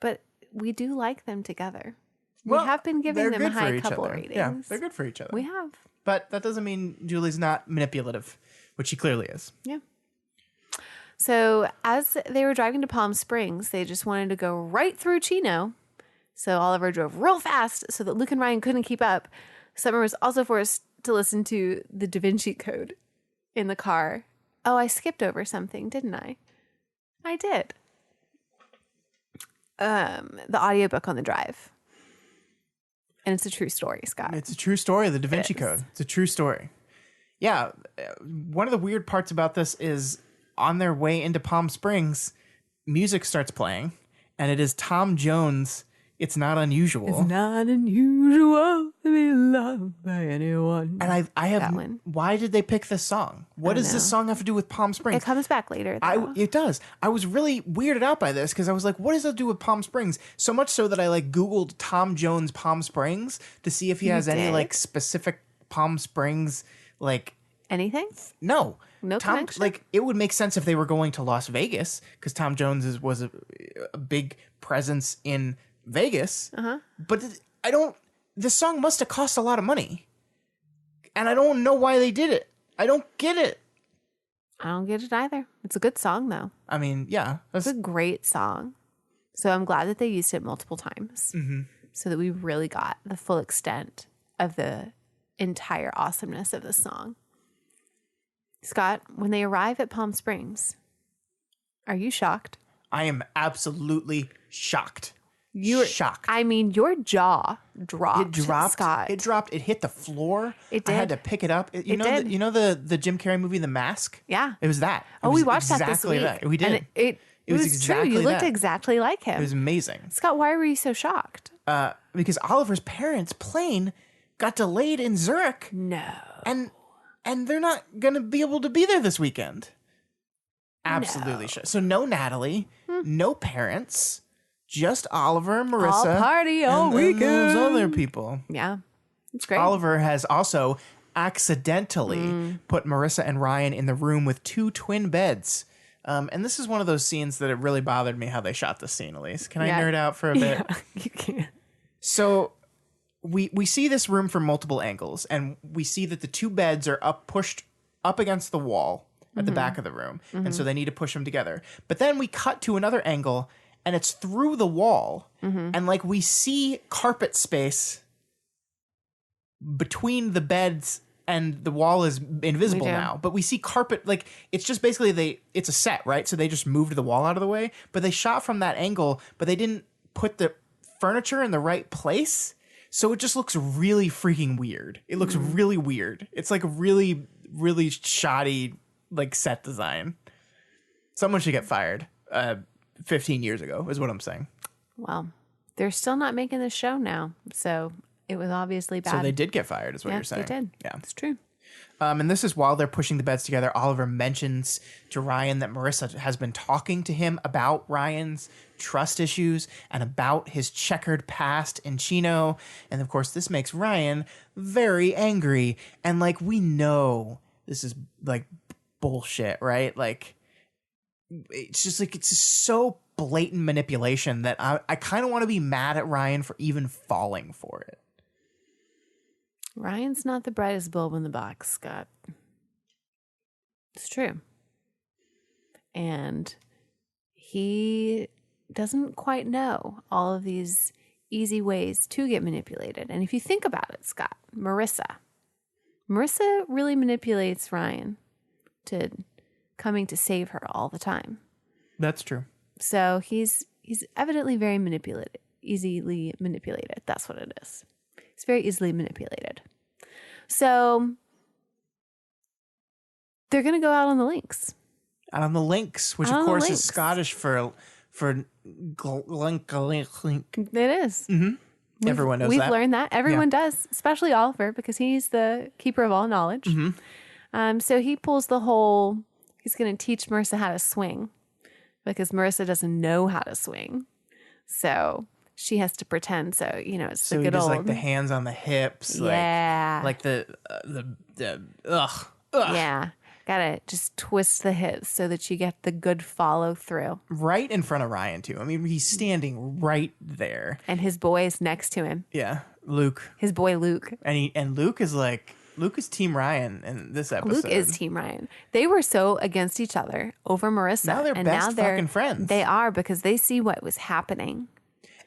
But we do like them together. Well, we have been giving them high couple ratings. Yeah, they're good for each other. We have. But that doesn't mean Julie's not manipulative, which she clearly is. Yeah. So as they were driving to Palm Springs, they just wanted to go right through Chino. So Oliver drove real fast so that Luke and Ryan couldn't keep up. Summer was also forced to listen to the Da Vinci Code in the car. Oh, I skipped over something, didn't I? I did. The audiobook on the drive. And it's a true story, Scott. It's a true story, the Da Vinci Code. It's a true story. Yeah. One of the weird parts about this is on their way into Palm Springs, music starts playing, and it is Tom Jones' It's Not Unusual. It's not unusual to be loved by anyone. And I have, that one. Why did they pick this song? What does this song have to do with Palm Springs? It comes back later, though. It does. I was really weirded out by this because I was like, what does that do with Palm Springs? So much so that I Googled Tom Jones Palm Springs to see if he has any specific Palm Springs anything? No. No Tom, connection? It would make sense if they were going to Las Vegas because Tom Jones was a big presence in Vegas. Uh-huh. But this song must have cost a lot of money. And I don't know why they did it. I don't get it. I don't get it either. It's a good song, though. I mean, yeah. It's a great song. So I'm glad that they used it multiple times so that we really got the full extent of the entire awesomeness of the song. Scott, when they arrive at Palm Springs, are you shocked? I am absolutely shocked. You're shocked. I mean, your jaw dropped. It dropped. Scott. It dropped. It hit the floor. It did. I had to pick it up. You know the Jim Carrey movie The Mask? Yeah. It was that. Oh, we watched that this week. That. We did. And it was exactly true. You looked that. exactly like him. It was amazing. Scott, why were you so shocked? Because Oliver's parents' plane got delayed in Zurich. No. And they're not going to be able to be there this weekend. Absolutely. No. So no Natalie, no parents, just Oliver and Marissa. All party all weekend. And those other people. Yeah. It's great. Oliver has also accidentally put Marissa and Ryan in the room with 2 twin beds. And this is one of those scenes that it really bothered me how they shot this scene, Elise. Can I nerd out for a bit? Yeah, you can. So we see this room from multiple angles, and we see that the two beds are pushed up against the wall at the back of the room, and so they need to push them together. But then we cut to another angle, and it's through the wall, and like we see carpet space between the beds, and the wall is invisible now. But we see carpet, like it's just basically it's a set, right? So they just moved the wall out of the way, but they shot from that angle, but they didn't put the furniture in the right place. So it just looks really freaking weird. It looks really weird. It's like a really, really shoddy like set design. Someone should get fired 15 years ago is what I'm saying. Well, they're still not making the show now. So it was obviously bad. So they did get fired is what you're saying. They did. Yeah. It's true. And this is while they're pushing the beds together. Oliver mentions to Ryan that Marissa has been talking to him about Ryan's trust issues and about his checkered past in Chino. And of course, this makes Ryan very angry. And like, we know this is like bullshit, right? Like, it's just like, it's just so blatant manipulation that I kind of want to be mad at Ryan for even falling for it. Ryan's not the brightest bulb in the box, Scott. It's true. And he doesn't quite know all of these easy ways to get manipulated. And if you think about it, Scott, Marissa really manipulates Ryan to coming to save her all the time. That's true. So he's evidently very easily manipulated. That's what it is. It's very easily manipulated. So they're going to go out on the links. Out on the links, which of course is Scottish for glink. It is. Mm-hmm. Everyone knows that. We've learned that. Everyone does, especially Oliver, because he's the keeper of all knowledge. Mm-hmm. So he pulls the whole, he's going to teach Marissa how to swing because Marissa doesn't know how to swing. So she has to pretend. So, you know, it's the good old. So like the hands on the hips. Yeah. Like the ugh. Yeah. Gotta just twist the hips so that you get the good follow through. Right in front of Ryan, too. I mean, he's standing right there. And his boy is next to him. Yeah. Luke. His boy, Luke. And Luke is Team Ryan in this episode. Luke is Team Ryan. They were so against each other over Marissa. Now they're fucking friends. They are because they see what was happening.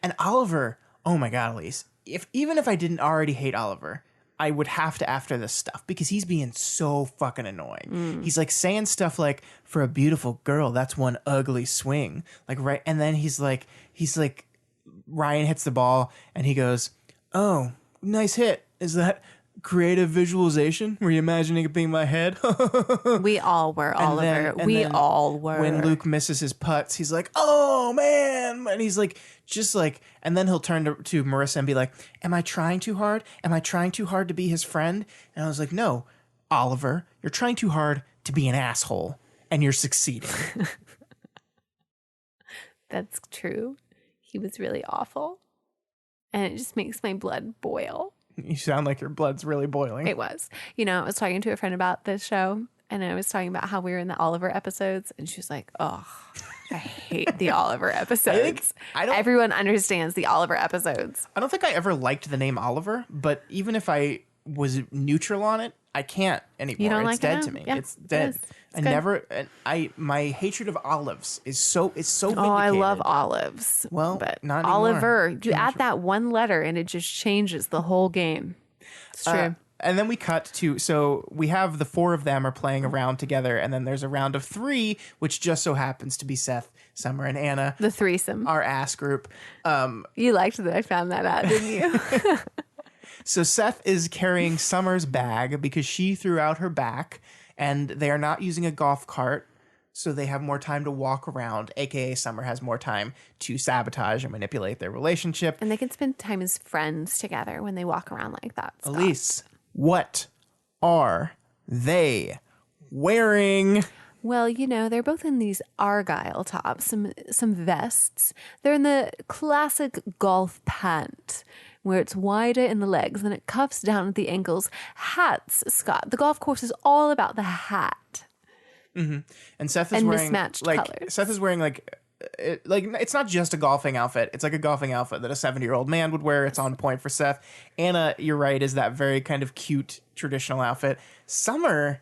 And Oliver, oh my God, Elise. Even if I didn't already hate Oliver, I would have to after this stuff because he's being so fucking annoying. He's like saying stuff like, for a beautiful girl, that's one ugly swing. Like, right. And then he's like, Ryan hits the ball and he goes, oh, nice hit. Is that creative visualization? Were you imagining it being my head? We all were, Oliver. We all were. When Luke misses his putts, he's like, oh man. And he's like, just like, and then he'll turn to Marissa and be like, am I trying too hard? Am I trying too hard to be his friend? And I was like, no, Oliver, you're trying too hard to be an asshole and you're succeeding. That's true. He was really awful. And it just makes my blood boil. You sound like your blood's really boiling. It was. You know, I was talking to a friend about this show and I was talking about how we were in the Oliver episodes and she was like, oh, I hate the Oliver episodes. Everyone understands the Oliver episodes. I don't think I ever liked the name Oliver, but even if I was neutral on it, I can't anymore. You don't it's like dead it to me. Yeah, it's dead. My hatred of olives is so vindicated. Oh, I love olives. Well, but not anymore. Oliver, you add that one letter and it just changes the whole game. It's true. And then we cut to, so we have the four of them are playing a round together, and then there's a round of three, which just so happens to be Seth, Summer, and Anna. The threesome. Our ass group. You liked that I found that out, didn't you? So Seth is carrying Summer's bag because she threw out her back, and they are not using a golf cart, so they have more time to walk around, aka Summer has more time to sabotage and manipulate their relationship. And they can spend time as friends together when they walk around like that. Scott. Elise, what are they wearing? Well, you know, they're both in these Argyle tops, some vests. They're in the classic golf pant, where it's wider in the legs and it cuffs down at the ankles. Hats, Scott. The golf course is all about the hat. Mm-hmm. And Seth is wearing mismatched colors. Seth is wearing like it's not just a golfing outfit. It's like a golfing outfit that a 70-year-old man would wear. It's on point for Seth. Anna, you're right, is that very kind of cute traditional outfit. Summer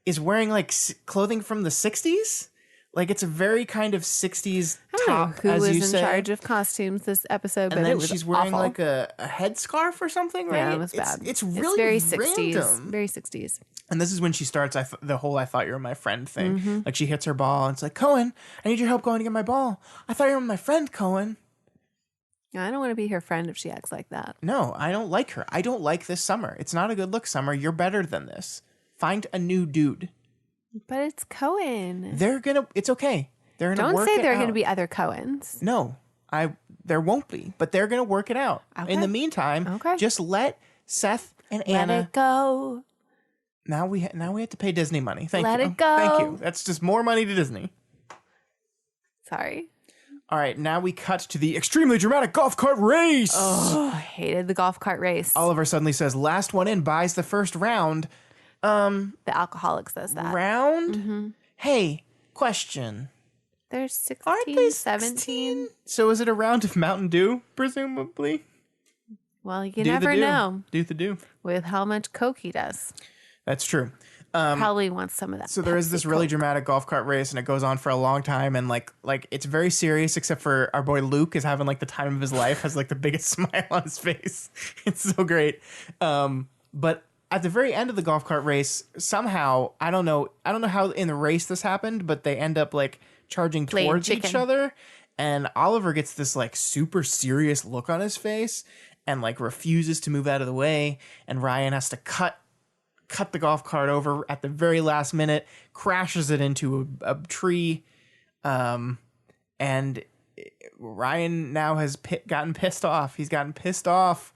is wearing like clothing from the 60s. Like it's a very kind of 60s I don't top, know who as you was in say. charge of costumes this episode, And but then it was she's wearing awful. like a headscarf or something, right? Yeah, it was bad. It's really very random. 60s. Very 60s. And this is when she starts the whole "I thought you were my friend" thing. Mm-hmm. Like she hits her ball and it's like, Cohen, I need your help going to get my ball. I thought you were my friend, Cohen. I don't want to be her friend if she acts like that. No, I don't like her. I don't like this Summer. It's not a good look, Summer. You're better than this. Find a new dude. But it's Cohen. It's okay. They're gonna Don't work say it there are out. going to be other Cohens. No, there won't be, but they're gonna work it out. Okay. In the meantime, Okay. just let Seth and Let Anna. it go. Now we have to pay Disney money. Thank Let you. it go. Thank you. That's just more money to Disney. Sorry. All right, now we cut to the extremely dramatic golf cart race. Oh, I hated the golf cart race. Oliver suddenly says, "Last one in buys the first round." The alcoholic says that. Round? Mm-hmm. Hey, question. There's 16, Aren't they 17. 16? So is it a round of Mountain Dew, presumably? Well, you Do the never do. know Do the do. with how much Coke he does. That's true. Probably wants some of that. So there is this really dramatic golf cart race, and it goes on for a long time, and like it's very serious, except for our boy Luke is having like the time of his life, has like the biggest smile on his face. It's so great. But at the very end of the golf cart race, somehow I don't know how in the race this happened, but they end up like charging Playing towards each chicken. other, and Oliver gets this like super serious look on his face, and like refuses to move out of the way, and Ryan has to cut the golf cart over at the very last minute, crashes it into a tree, and Ryan now has gotten pissed off. He's gotten pissed off,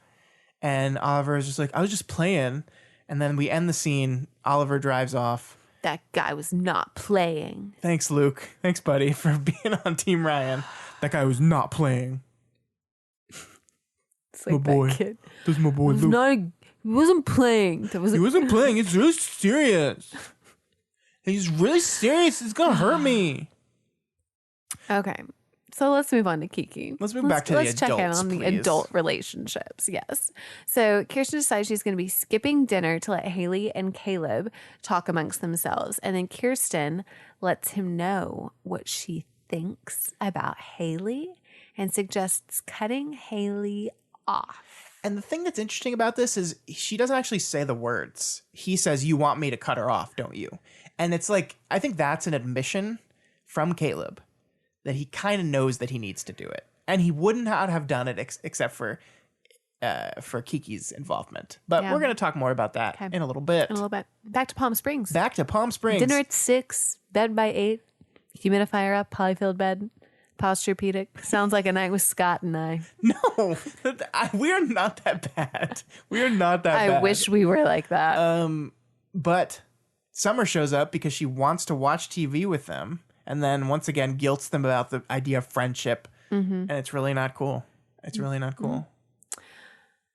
and Oliver is just like, I was just playing. And then we end the scene. Oliver drives off. That guy was not playing. Thanks, Luke. Thanks, buddy, for being on Team Ryan. That guy was not playing. It's like My boy. that kid. This is my boy, Luke. He wasn't playing. That was He wasn't playing. It's really serious. He's really serious. It's going to hurt me. Okay. So let's move on to Kiki. Let's move back to the Let's check in adults, on the please. adult relationships. Yes. So Kirsten decides she's going to be skipping dinner to let Haley and Caleb talk amongst themselves. And then Kirsten lets him know what she thinks about Haley and suggests cutting Haley off. And the thing that's interesting about this is she doesn't actually say the words. He says, "You want me to cut her off, don't you?" And it's like, I think that's an admission from Caleb that he kind of knows that he needs to do it. And he would not have done it except for Kiki's involvement. But Yeah. we're going to talk more about that in a little bit. In a little bit. Back to Palm Springs. Back to Palm Springs. Dinner at 6, bed by 8, humidifier up, polyfilled bed, Posturepedic. Sounds like a night with Scott and I. No, we are not that bad. We are not that bad. I wish we were like that. But Summer shows up because she wants to watch TV with them, and then once again guilts them about the idea of friendship, and it's really not cool. It's really not cool.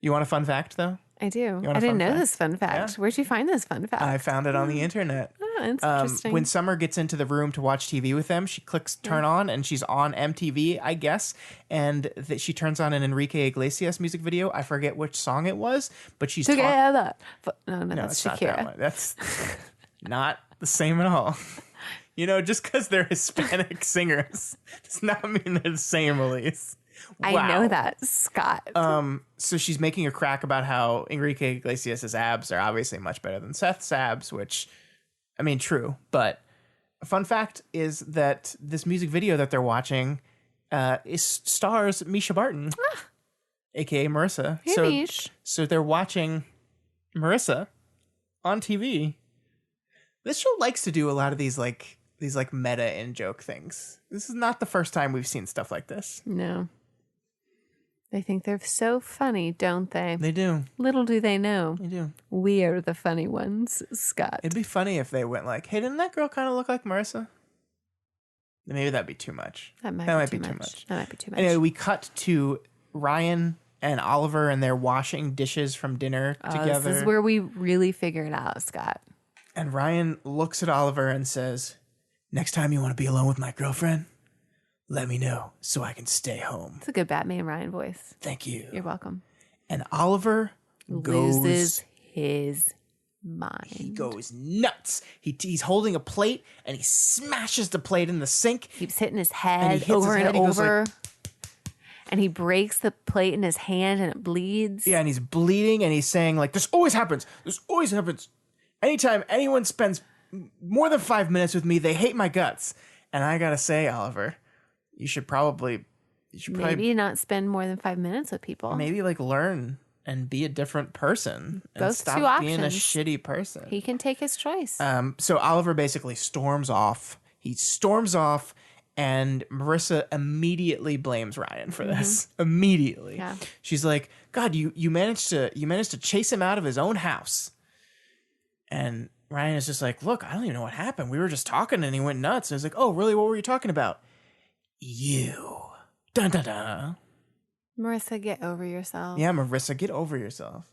You want a fun fact, though? I do. want a I didn't fun know fact? this fun fact. Yeah. Where'd you find this fun fact? I found it on the internet. Oh, it's interesting. When Summer gets into the room to watch TV with them, she clicks turn on, and she's on MTV, I guess, and she turns on an Enrique Iglesias music video. I forget which song it was, but she's Together. No, No, that's it's not that Shakira. one. That's not the same at all. You know, just because they're Hispanic singers does not mean they're the same, Elise. I Wow. know that, Scott. So she's making a crack about how Enrique Iglesias' abs are obviously much better than Seth's abs, which, I mean, true. But a fun fact is that this music video that they're watching stars Misha Barton, a.k.a. Marissa. Hey, Mish. So they're watching Marissa on TV. This show likes to do a lot of these meta in-joke things. This is not the first time we've seen stuff like this. No. They think they're so funny, don't they? They do. Little do they know. They do. We are the funny ones, Scott. It'd be funny if they went like, hey, didn't that girl kind of look like Marissa? Maybe that'd be too much. That might be too much. That might be too much. Anyway, we cut to Ryan and Oliver, and they're washing dishes from dinner together. This is where we really figure it out, Scott. And Ryan looks at Oliver and says, next time you want to be alone with my girlfriend, let me know so I can stay home. It's a good Batman Ryan voice. Thank you. You're welcome. And Oliver Loses his mind. He goes nuts. He's holding a plate and he smashes the plate in the sink. Keeps hitting his head And he hits over his head. and He goes over. like- And he breaks the plate in his hand and it bleeds. Yeah, and he's bleeding and he's saying like, this always happens. This always happens. Anytime anyone spends more than 5 minutes with me, they hate my guts. And I gotta say, Oliver, you should probably Maybe not spend more than 5 minutes with people. maybe like learn and be a different person and Both stop two being a options. shitty person. He can take his choice. So Oliver basically storms off. He storms off, and Marissa immediately blames Ryan for this. Immediately, Yeah. she's like, "God, you managed to chase him out of his own house." And Ryan is just like, "Look, I don't even know what happened. We were just talking, and he went nuts." And he's like, "Oh, really? What were you talking about?" You. Dun dun dun. Marissa, get over yourself. Yeah, Marissa, get over yourself.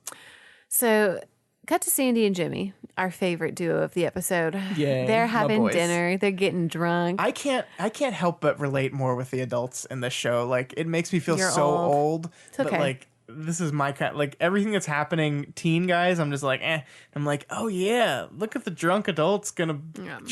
So, cut to Sandy and Jimmy, our favorite duo of the episode. Yay, They're my having boys. dinner. They're getting drunk. I can't help but relate more with the adults in this show. Like, it makes me feel You're so old. old. It's okay. But like, this is my kind. Like, everything that's happening, teen guys, I'm just like, eh. I'm like, oh yeah, look at the drunk adults gonna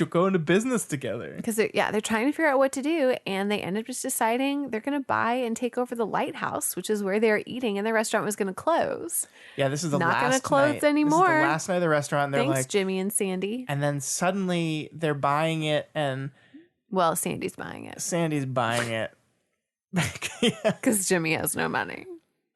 go into business together. Because they're trying to figure out what to do, and they end up just deciding they're going to buy and take over the Lighthouse, which is where they're eating, and the restaurant was going to close. Yeah, this is the Not last gonna close night. anymore. This is the last night of the restaurant. And they're Thanks, like, Jimmy and Sandy. and then suddenly they're buying it, and Well, Sandy's buying it Sandy's buying it. Yeah. because Jimmy has no money.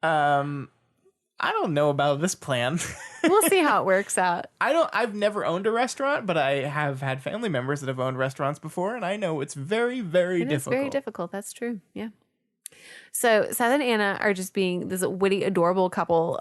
I don't know about this plan. We'll see how it works out. I've never owned a restaurant, but I have had family members that have owned restaurants before, and I know it's very, very It is difficult. very difficult. That's true. Yeah. So Seth and Anna are just being this witty, adorable couple.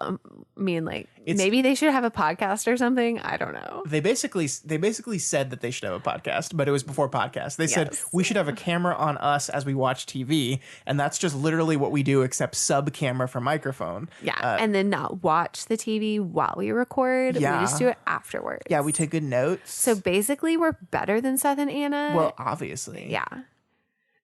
Maybe they should have a podcast or something. I don't know. They basically said that they should have a podcast, but it was before podcast. They said Yes. we should have a camera on us as we watch TV, and that's just literally what we do, except sub camera for microphone. Yeah. And then not watch the TV while we record. Yeah. We just do it afterwards. Yeah, we take good notes. So basically, we're better than Seth and Anna. well, obviously, yeah.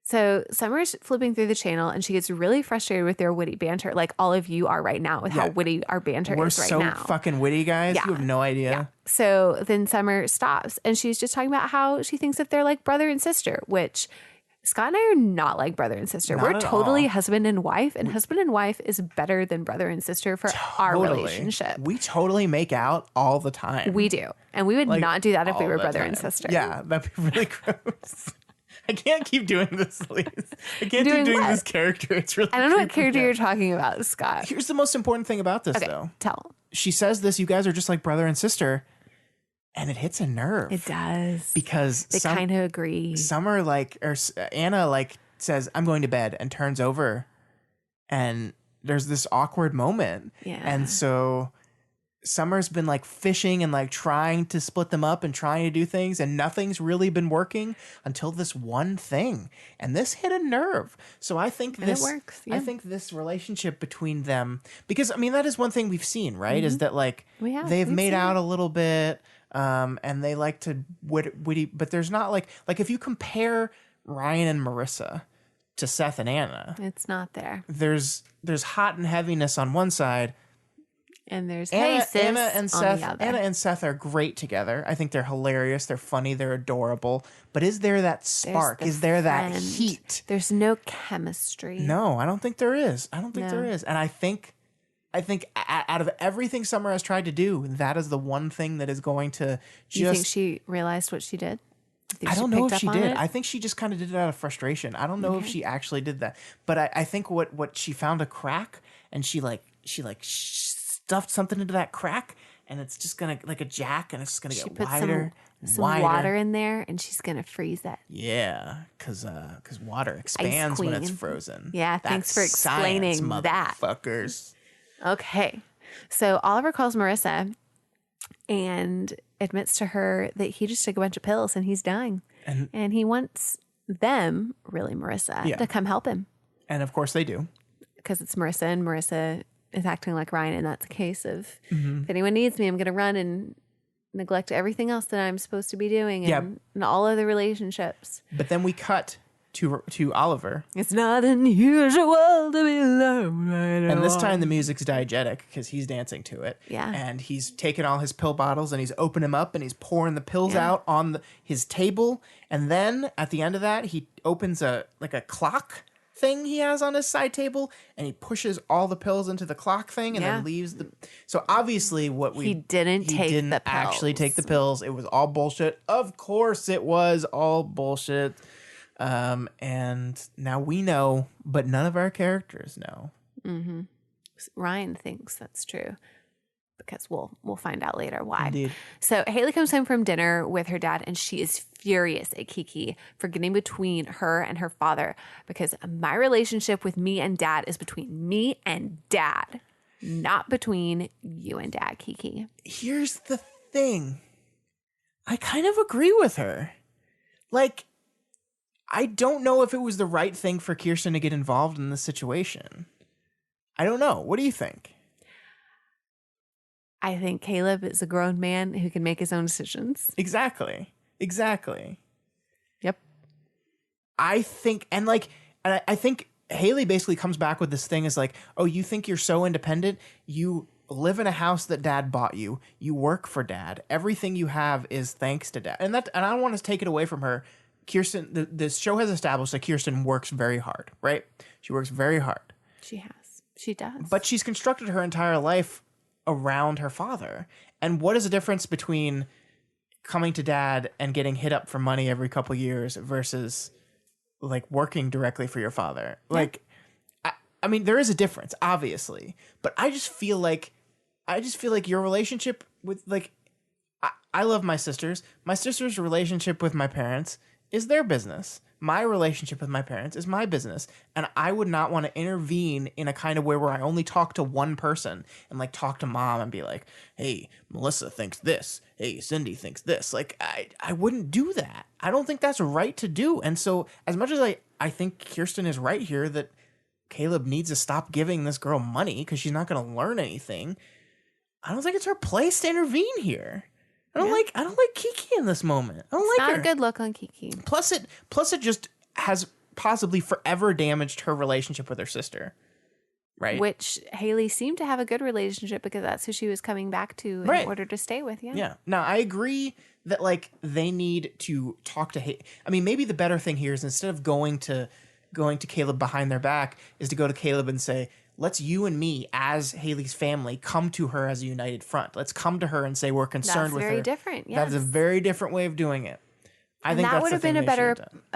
So Summer's flipping through the channel and she gets really frustrated with their witty banter, like all of you are right now with how Yeah. witty our banter We're is right so now. fucking witty, guys. Yeah. You have no idea. Yeah. So then Summer stops and she's just talking about how she thinks that they're like brother and sister, which Scott and I are not like brother and sister. Not We're at totally all. husband and wife, and husband and wife is better than brother and sister for our Totally. relationship. We totally make out all the time. We do. And we would Like, not do that if we all were the brother and time. sister. Yeah, that'd be really gross. I can't keep doing this, Elise. I can't Doing keep doing what? this character. It's really I don't know what creeping character me you're out. talking about, Scott. Here's the most important thing about this, Okay, though. tell. She says this, you guys are just like brother and sister, and it hits a nerve. It does. Because They kind of agree. Summer, Anna, says, I'm going to bed, and turns over, and there's this awkward moment. Yeah. And so Summer's been fishing and trying to split them up and trying to do things, and nothing's really been working until this one thing. And this hit a nerve. So I think And it works, yeah. I think this relationship between them, because I mean that is one thing we've seen, right? Is that We have. they've We've made seen out it. a little bit, and they like to witty, but there's not like if you compare Ryan and Marissa to Seth and Anna, It's not there. there's hot and heaviness on one side. And there's Anna, hey sis Anna and on Seth. the other. Anna and Seth are great together. I think they're hilarious. They're funny. They're adorable. But is there that There's spark? the Is there that friend. heat? There's no chemistry. No, I don't think there is. I don't think No. there is. And I think out of everything Summer has tried to do, that is the one thing that is going to Do you think just. she realized what she did? You think I she don't know picked if up she on did. it? I think she just kind of did it out of frustration. I don't know if she actually did that. But I think what she found a crack, and she stuffed something into that crack, and it's just gonna like a jack, and it's just gonna She get put wider, some wider. water in there, and she's gonna freeze it. Yeah, because water expands when it's queen. frozen. Yeah, thanks for explaining science, that. motherfuckers. Okay, so Oliver calls Marissa and admits to her that he just took a bunch of pills and he's dying, and he wants them, really Marissa, Yeah. to come help him And of course they do. because it's Marissa, and Marissa is acting like Ryan, and that's a case of Mm-hmm. if anyone needs me, I'm going to run and neglect everything else that I'm supposed to be doing, and, Yeah. and all other relationships. But then we cut to Oliver. It's not unusual to be loved right And this time the music's diegetic because he's dancing to it. Yeah. And he's taking all his pill bottles and he's opening them up and he's pouring the pills Yeah. out on his table. And then at the end of that, he opens a clock thing he has on his side table and he pushes all the pills into the clock thing and Yeah. then leaves the. So obviously He didn't actually take the pills. It was all bullshit. Of course it was all bullshit. And now we know, but none of our characters know. Mm-hmm. Ryan thinks that's true because we'll find out later why. Indeed. So Haley comes home from dinner with her dad and she is furious at Kiki for getting between her and her father because my relationship with me and dad is between me and dad, not between you and dad, Kiki. Here's the thing. I kind of agree with her. Like, I don't know if it was the right thing for Kirsten to get involved in this situation. I don't know. What do you think? I think Caleb is a grown man who can make his own decisions. Exactly. Yep. I think, and I think Haley basically comes back with this thing is like, oh, you think you're so independent? You live in a house that dad bought you. You work for dad. Everything you have is thanks to dad. And I don't want to take it away from her. Kirsten, this show has established that Kirsten works very hard, right? She works very hard. She does. But she's constructed her entire life around her father. And what is the difference between coming to dad and getting hit up for money every couple years versus like working directly for your father? Yeah. Like, I mean, there is a difference, obviously, but I just feel like your relationship with like, I love my sisters. My sister's relationship with my parents is their business. My relationship with my parents is my business. And I would not want to intervene in a kind of way where I only talk to one person and like talk to mom and be like, hey, Melissa thinks this. Hey, Cindy thinks this. Like, I wouldn't do that. I don't think that's right to do. And so as much as I think Kirsten is right here that Caleb needs to stop giving this girl money because she's not going to learn anything, I don't think it's her place to intervene here. I don't like Kiki in this moment. I don't like her. Not a good look on Kiki. Plus it just has possibly forever damaged her relationship with her sister. Right. Which Haley seemed to have a good relationship because that's who she was coming back to in order to stay with. Yeah. Yeah. Now I agree that like they need to talk to Haley. I mean, maybe the better thing here is instead of going to Caleb behind their back is to go to Caleb and say, let's you and me as Haley's family come to her as a united front. Let's come to her and say we're concerned with her. That's very different. Yes. That's a very different way of doing it. I think that would have been a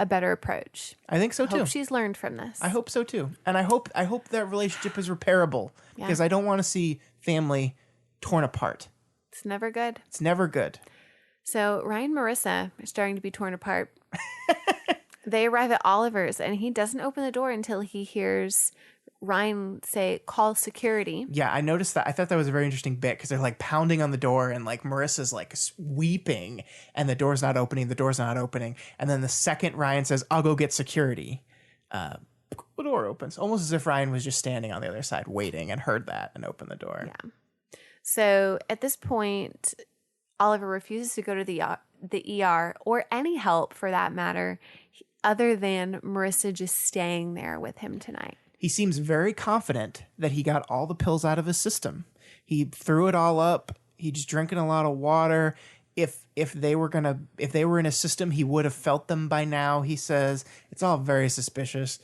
better approach. I think so too. Hope she's learned from this. I hope so too. And I hope that relationship is repairable because I don't want to see family torn apart. It's never good. It's never good. So Ryan and Marissa are starting to be torn apart. They arrive at Oliver's and he doesn't open the door until he hears Ryan say, call security. Yeah, I noticed that. I thought that was a very interesting bit because they're like pounding on the door and like Marissa's like weeping and the door's not opening. And then the second Ryan says, I'll go get security, the door opens. Almost as if Ryan was just standing on the other side waiting and heard that and opened the door. Yeah. So at this point, Oliver refuses to go to the ER or any help for that matter, other than Marissa just staying there with him tonight. He seems very confident that he got all the pills out of his system. He threw it all up. He's drinking a lot of water. If they were in his system, he would have felt them by now, he says. It's all very suspicious.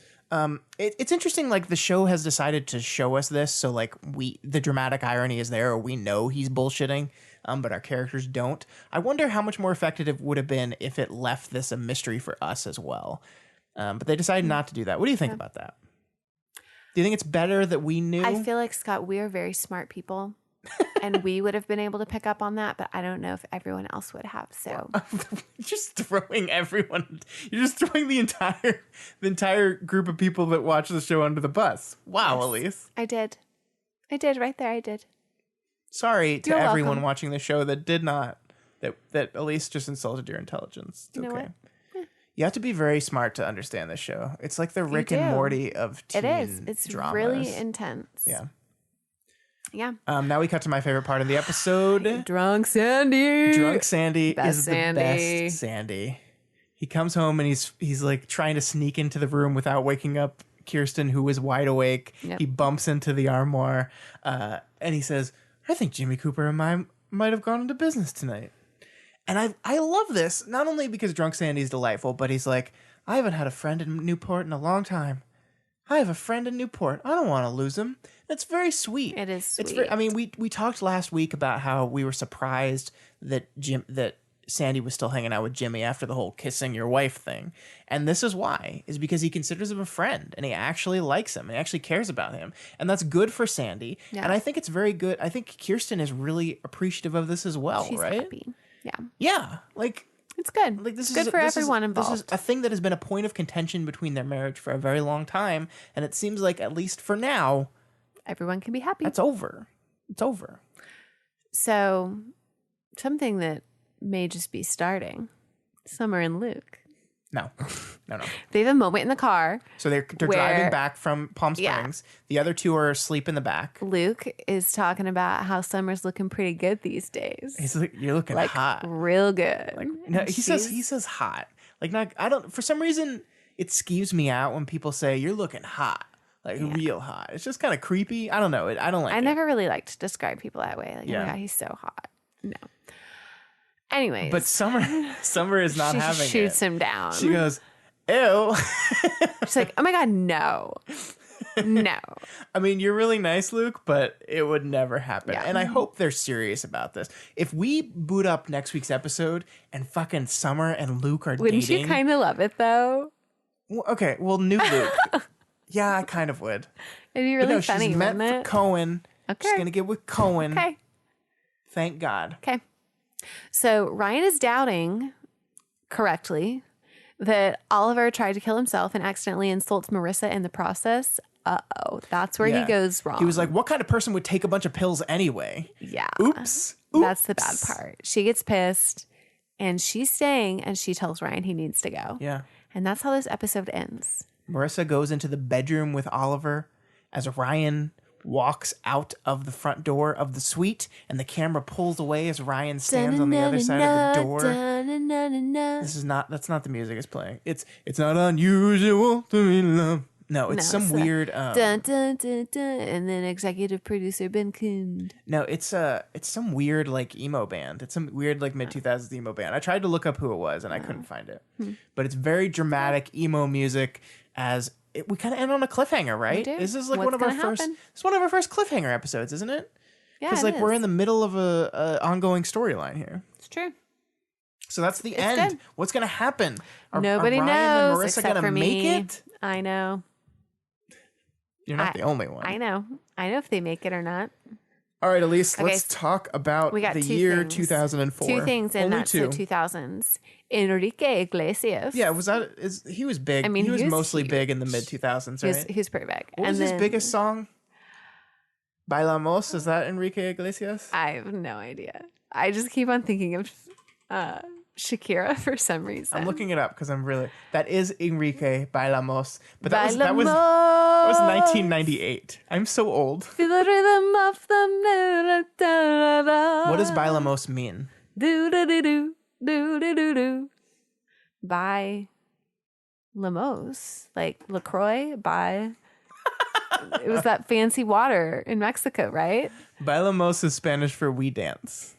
It's interesting, like the show has decided to show us this, so like the dramatic irony is there, or we know he's bullshitting, but our characters don't. I wonder how much more effective it would have been if it left this a mystery for us as well. But they decided not to do that. What do you think about that? Do you think it's better that we knew? I feel like, Scott, we are very smart people and we would have been able to pick up on that, but I don't know if everyone else would have. So just throwing everyone, you're just throwing the entire group of people that watch the show under the bus. Wow, yes, Elise. I did right there. I did. Sorry to You're everyone welcome. watching the show that did not, that Elise just insulted your intelligence. It's you know okay. what? You have to be very smart to understand this show. It's like the Rick and Morty of teen dramas. It's really intense. Yeah. Yeah. Now we cut to my favorite part of the episode. Drunk Sandy. Drunk Sandy Best is Sandy. the best Sandy. He comes home and he's like trying to sneak into the room without waking up Kirsten, who is wide awake. Yep. He bumps into the armoire, and he says, "I think Jimmy Cooper and I might have gone into business tonight." And I love this, not only because Drunk Sandy's delightful, but he's like, "I haven't had a friend in Newport in a long time. I have a friend in Newport. I don't want to lose him." That's very sweet. It is sweet. It's very, I mean, we talked last week about how we were surprised that Sandy was still hanging out with Jimmy after the whole kissing your wife thing. And this is why, is because he considers him a friend and he actually likes him and he actually cares about him. And that's good for Sandy. Yeah. And I think it's very good. I think Kirsten is really appreciative of this as well, She's right? happy. Yeah. Yeah. Like, It's good. like this It's good is for this everyone is, involved. This is a thing that has been a point of contention between their marriage for a very long time. And it seems like, at least for now, Everyone can be happy. that's over. It's over. So, something that may just be starting. Summer and Luke. No. They have a moment in the car. So they're Where- driving back from Palm Yeah. Springs. The other two are asleep in the back. Luke is talking about how Summer's looking pretty good these days. He's like, "You're looking like hot." real good. No, And he says hot. Like, not. I don't. For some reason, it skeeves me out when people say you're looking hot, like real hot. It's just kind of creepy. I don't know. I don't like. I it. never really liked to describe people that way. Like, oh Yeah. my God, he's so hot. No. Anyways. But Summer is not she having shoots it. him down. She goes, "Ew." She's like, oh my God, no. No. I mean, you're really nice, Luke, but it would never happen. Yeah. And I hope they're serious about this. If we boot up next week's episode and fucking Summer and Luke are Wouldn't dating, you kind of love it though? okay, well, new Luke. Yeah, I kind of would. It'd be But really no, funny, she's meant wouldn't for it? Cohen. Okay. She's gonna get with Cohen. Okay. Thank God. Okay. So Ryan is doubting correctly that Oliver tried to kill himself and accidentally insults Marissa in the process. Uh-oh. That's where Yeah. he goes wrong. He was like, "What kind of person would take a bunch of pills anyway?" yeah. Oops. That's the bad part. She gets pissed and she's staying and she tells Ryan he needs to go. Yeah. And that's how this episode ends. Marissa goes into the bedroom with Oliver as Ryan walks out of the front door of the suite, and the camera pulls away as Ryan stands on the other side of the door. That's not the music it's playing. It's not unusual to be loved. No, it's some weird Dun, dun, dun, dun, and then executive producer Ben Kund. No, it's some weird like emo band. It's some weird like mid-2000s emo band. I tried to look up who it was and I couldn't find it. But it's very dramatic emo music we kind of end on a cliffhanger, right? do. This is like What's one of our gonna first happen? it's one of our first cliffhanger episodes, isn't it? Yeah, Because it like we're is. in the middle of a ongoing storyline here. It's true. So that's the end. good. What's gonna happen? Nobody are Ryan knows and Marissa except gonna for make me. it? I know. You're not the only one. I know if they make it or not. All right, Elise, Okay, let's talk about We got the two year things. 2004. Two things in Only that two. 2000s. Enrique Iglesias. Yeah, he was big. I mean, he was he was mostly huge. big in the mid 2000s, right? He was pretty big. What was his biggest song? Bailamos, is that Enrique Iglesias? I have no idea. I just keep on thinking of Shakira for some reason. I'm looking it up because that is Enrique Bailamos. But that was Bailamos. 1998. I'm so old. Feel the rhythm of the What does Bailamos mean? Do do do do do do do do. By Lamos, like LaCroix. By it was that fancy water in Mexico, right? Bailamos is Spanish for we dance.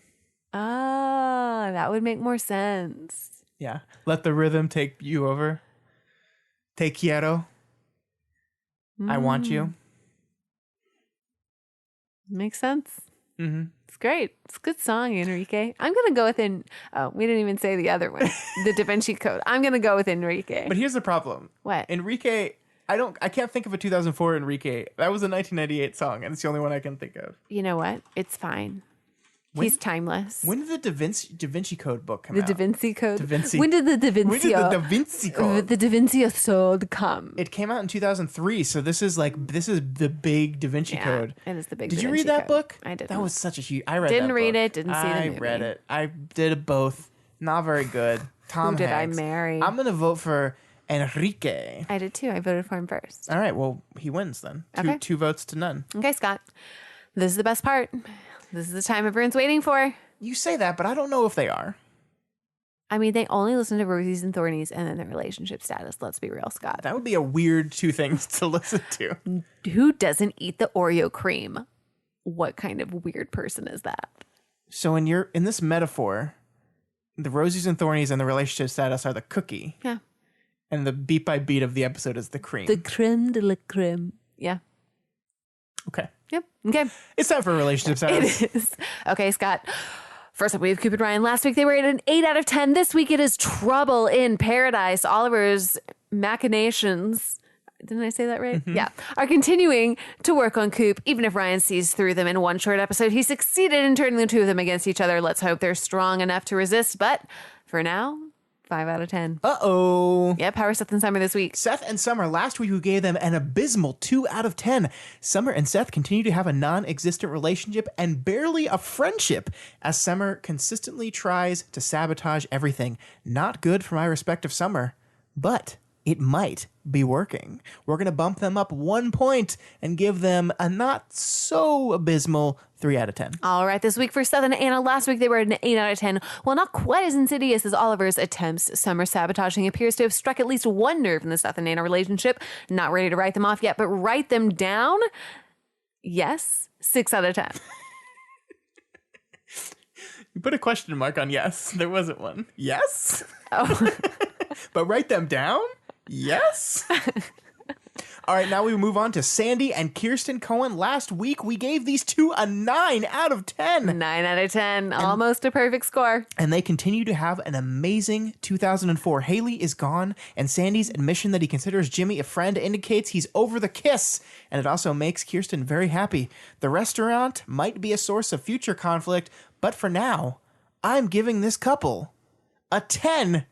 Ah, that would make more sense. Yeah. Let the rhythm take you over. Te quiero. I want you. Makes sense. Mm-hmm. It's great. It's a good song, Enrique. I'm gonna go with we didn't even say the other one, the Da Vinci Code. I'm gonna go with Enrique. But here's the problem. What? Enrique, I can't think of a 2004 Enrique. That was a 1998 song, and it's the only one I can think of. You know what? It's fine. He's timeless. When did the Da Vinci Code book come The out? Da Vinci Code. Da Vinci. When did the Da When Vinci? did the Da Vinci Code? The Da Vinci Code come? It came out in 2003, so this is the big Da Vinci Yeah, Code. it is the big. Did Da you Vinci read that Code. book? I did. That was such a huge. I read. Didn't that read book. it, didn't see the I movie. read it. I did both. Not very good. Tom Who did I Hanks. marry? I'm gonna vote for Enrique. I did too. I voted for him first. All right. Well, he wins then. Okay. Two votes to none. Okay, Scott. This is the best part. This is the time everyone's waiting for. You say that, but I don't know if they are. I mean, they only listen to Rosies and Thornies and then their relationship status. Let's be real, Scott. That would be a weird two things to listen to. Who doesn't eat the Oreo cream? What kind of weird person is that? So in this metaphor, the Rosies and Thornies and the relationship status are the cookie. Yeah. And the beat by beat of the episode is the cream. The creme de la creme. Yeah. Okay. Yep. Okay. It's time for relationship status. It is. Okay, Scott. First up, we have Cupid Ryan. Last week, they were at an 8 out of 10. This week, it is Trouble in Paradise. Oliver's machinations, didn't I say that right? Yeah. Are continuing to work on Coop. Even if Ryan sees through them in one short episode, he succeeded in turning the two of them against each other. Let's hope they're strong enough to resist. But for now, 5 out of 10. Uh-oh. Yep. How are Seth and Summer this week? Seth and Summer last week we gave them an abysmal 2 out of 10. Summer and Seth continue to have a non-existent relationship and barely a friendship as Summer consistently tries to sabotage everything. Not good for my respective Summer, but it might be working. We're going to bump them up 1 point and give them a not so abysmal 3 out of 10. All right, this week for Seth and Anna. Last week they were an 8 out of 10. Well, not quite as insidious as Oliver's attempts. Summer sabotaging appears to have struck at least one nerve in the Seth and Anna relationship. Not ready to write them off yet, but write them down? Yes, 6 out of 10. You put a question mark on yes. There wasn't one. Yes? Oh. But write them down? Yes? All right, now we move on to Sandy and Kirsten Cohen. Last week, we gave these two a 9 out of 10. 9 out of 10. Almost a perfect score. And they continue to have an amazing 2004. Haley is gone, and Sandy's admission that he considers Jimmy a friend indicates he's over the kiss, and it also makes Kirsten very happy. The restaurant might be a source of future conflict, but for now, I'm giving this couple a 10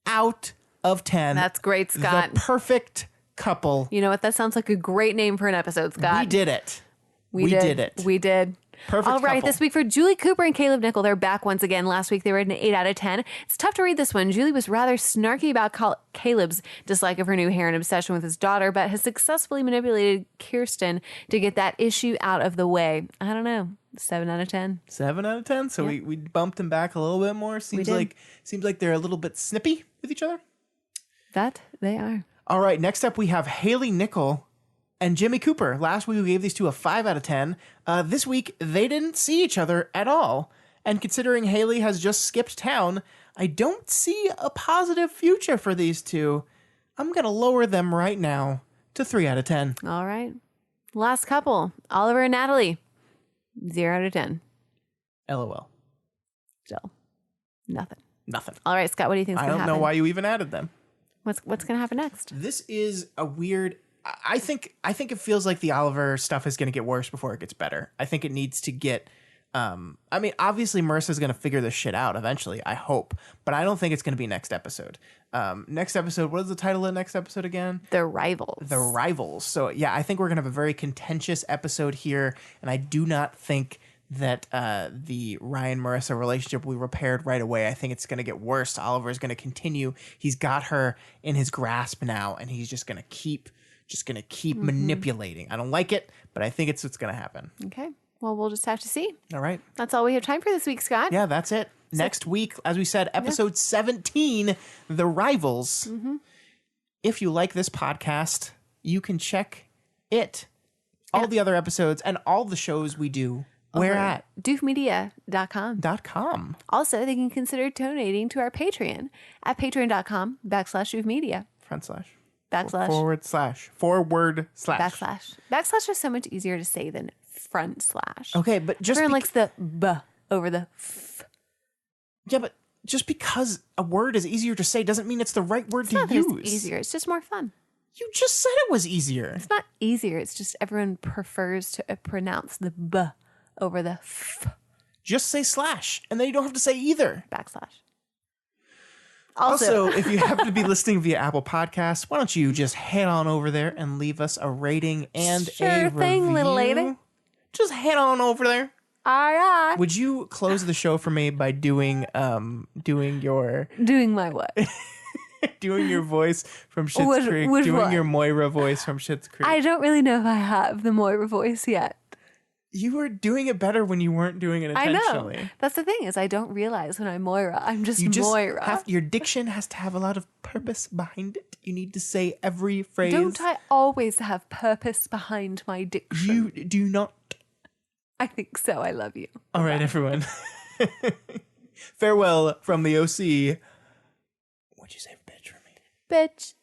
out of 10. That's great, Scott. The perfect couple. You know what? That sounds like a great name for an episode, Scott. We did it. We did it. We did. Perfect All right, couple. this week for Julie Cooper and Caleb Nickel, they're back once again. Last week they were at an 8 out of 10. It's tough to read this one. Julie was rather snarky about Caleb's dislike of her new hair and obsession with his daughter, but has successfully manipulated Kirsten to get that issue out of the way. I don't know. 7 out of 10. 7 out of 10. So we bumped them back a little bit more. Seems like they're a little bit snippy with each other. That they are. All right, next up we have Haley Nickel and Jimmy Cooper. Last week we gave these two a 5 out of 10. This week they didn't see each other at all. And considering Haley has just skipped town, I don't see a positive future for these two. I'm going to lower them right now to 3 out of 10. All right. Last couple, Oliver and Natalie. 0 out of 10. LOL. Still, nothing. Nothing. All right, Scott, what do you think is I going to don't happen? know why you even added them. What's going to happen next? This is a weird... I think it feels like the Oliver stuff is going to get worse before it gets better. I think it needs to get... I mean, obviously Marissa's going to figure this shit out eventually, I hope. But I don't think it's going to be next episode. Next episode, what is the title of the next episode again? The Rivals. The Rivals. So, yeah, I think we're going to have a very contentious episode here. And I do not think that the Ryan-Marissa relationship will be repaired right away. I think it's going to get worse. Oliver is going to continue. He's got her in his grasp now, and he's just going to keep manipulating. I don't like it, but I think it's what's going to happen. Okay. Well, we'll just have to see. All right. That's all we have time for this week, Scott. Yeah, that's it. Next week, as we said, episode 17, The Rivals. Mm-hmm. If you like this podcast, you can check it. All the other episodes and all the shows we do. Where at? doofmedia.com. Also, they can consider donating to our Patreon at patreon.com/doofmedia. Front slash. Backslash. Forward slash. Forward slash. Backslash. Backslash is so much easier to say than front slash. Okay, but just Everyone likes the b over the f. Yeah, but just because a word is easier to say doesn't mean it's the right word to It's use. not easier. It's just more fun. You just said it was easier. It's not easier. It's just everyone prefers to pronounce the b over the f. Just say slash, and then you don't have to say either. Backslash. Also, if you happen to be listening via Apple Podcasts, why don't you just head on over there and leave us a rating and a review. Thing, little lady. Just head on over there. All right. Would you close the show for me by doing your Doing my what? doing your voice from Schitt's Creek, which doing one? your Moira voice from Schitt's Creek? I don't really know if I have the Moira voice yet. You were doing it better when you weren't doing it I intentionally. know. That's the thing is I don't realize when I'm Moira. I'm just, You just Moira. your diction has to have a lot of purpose behind it. You need to say every phrase. Don't I always have purpose behind my diction? You do not. I think so. I love you. All right, everyone. Farewell from the OC. What'd you say, bitch, for me? Bitch.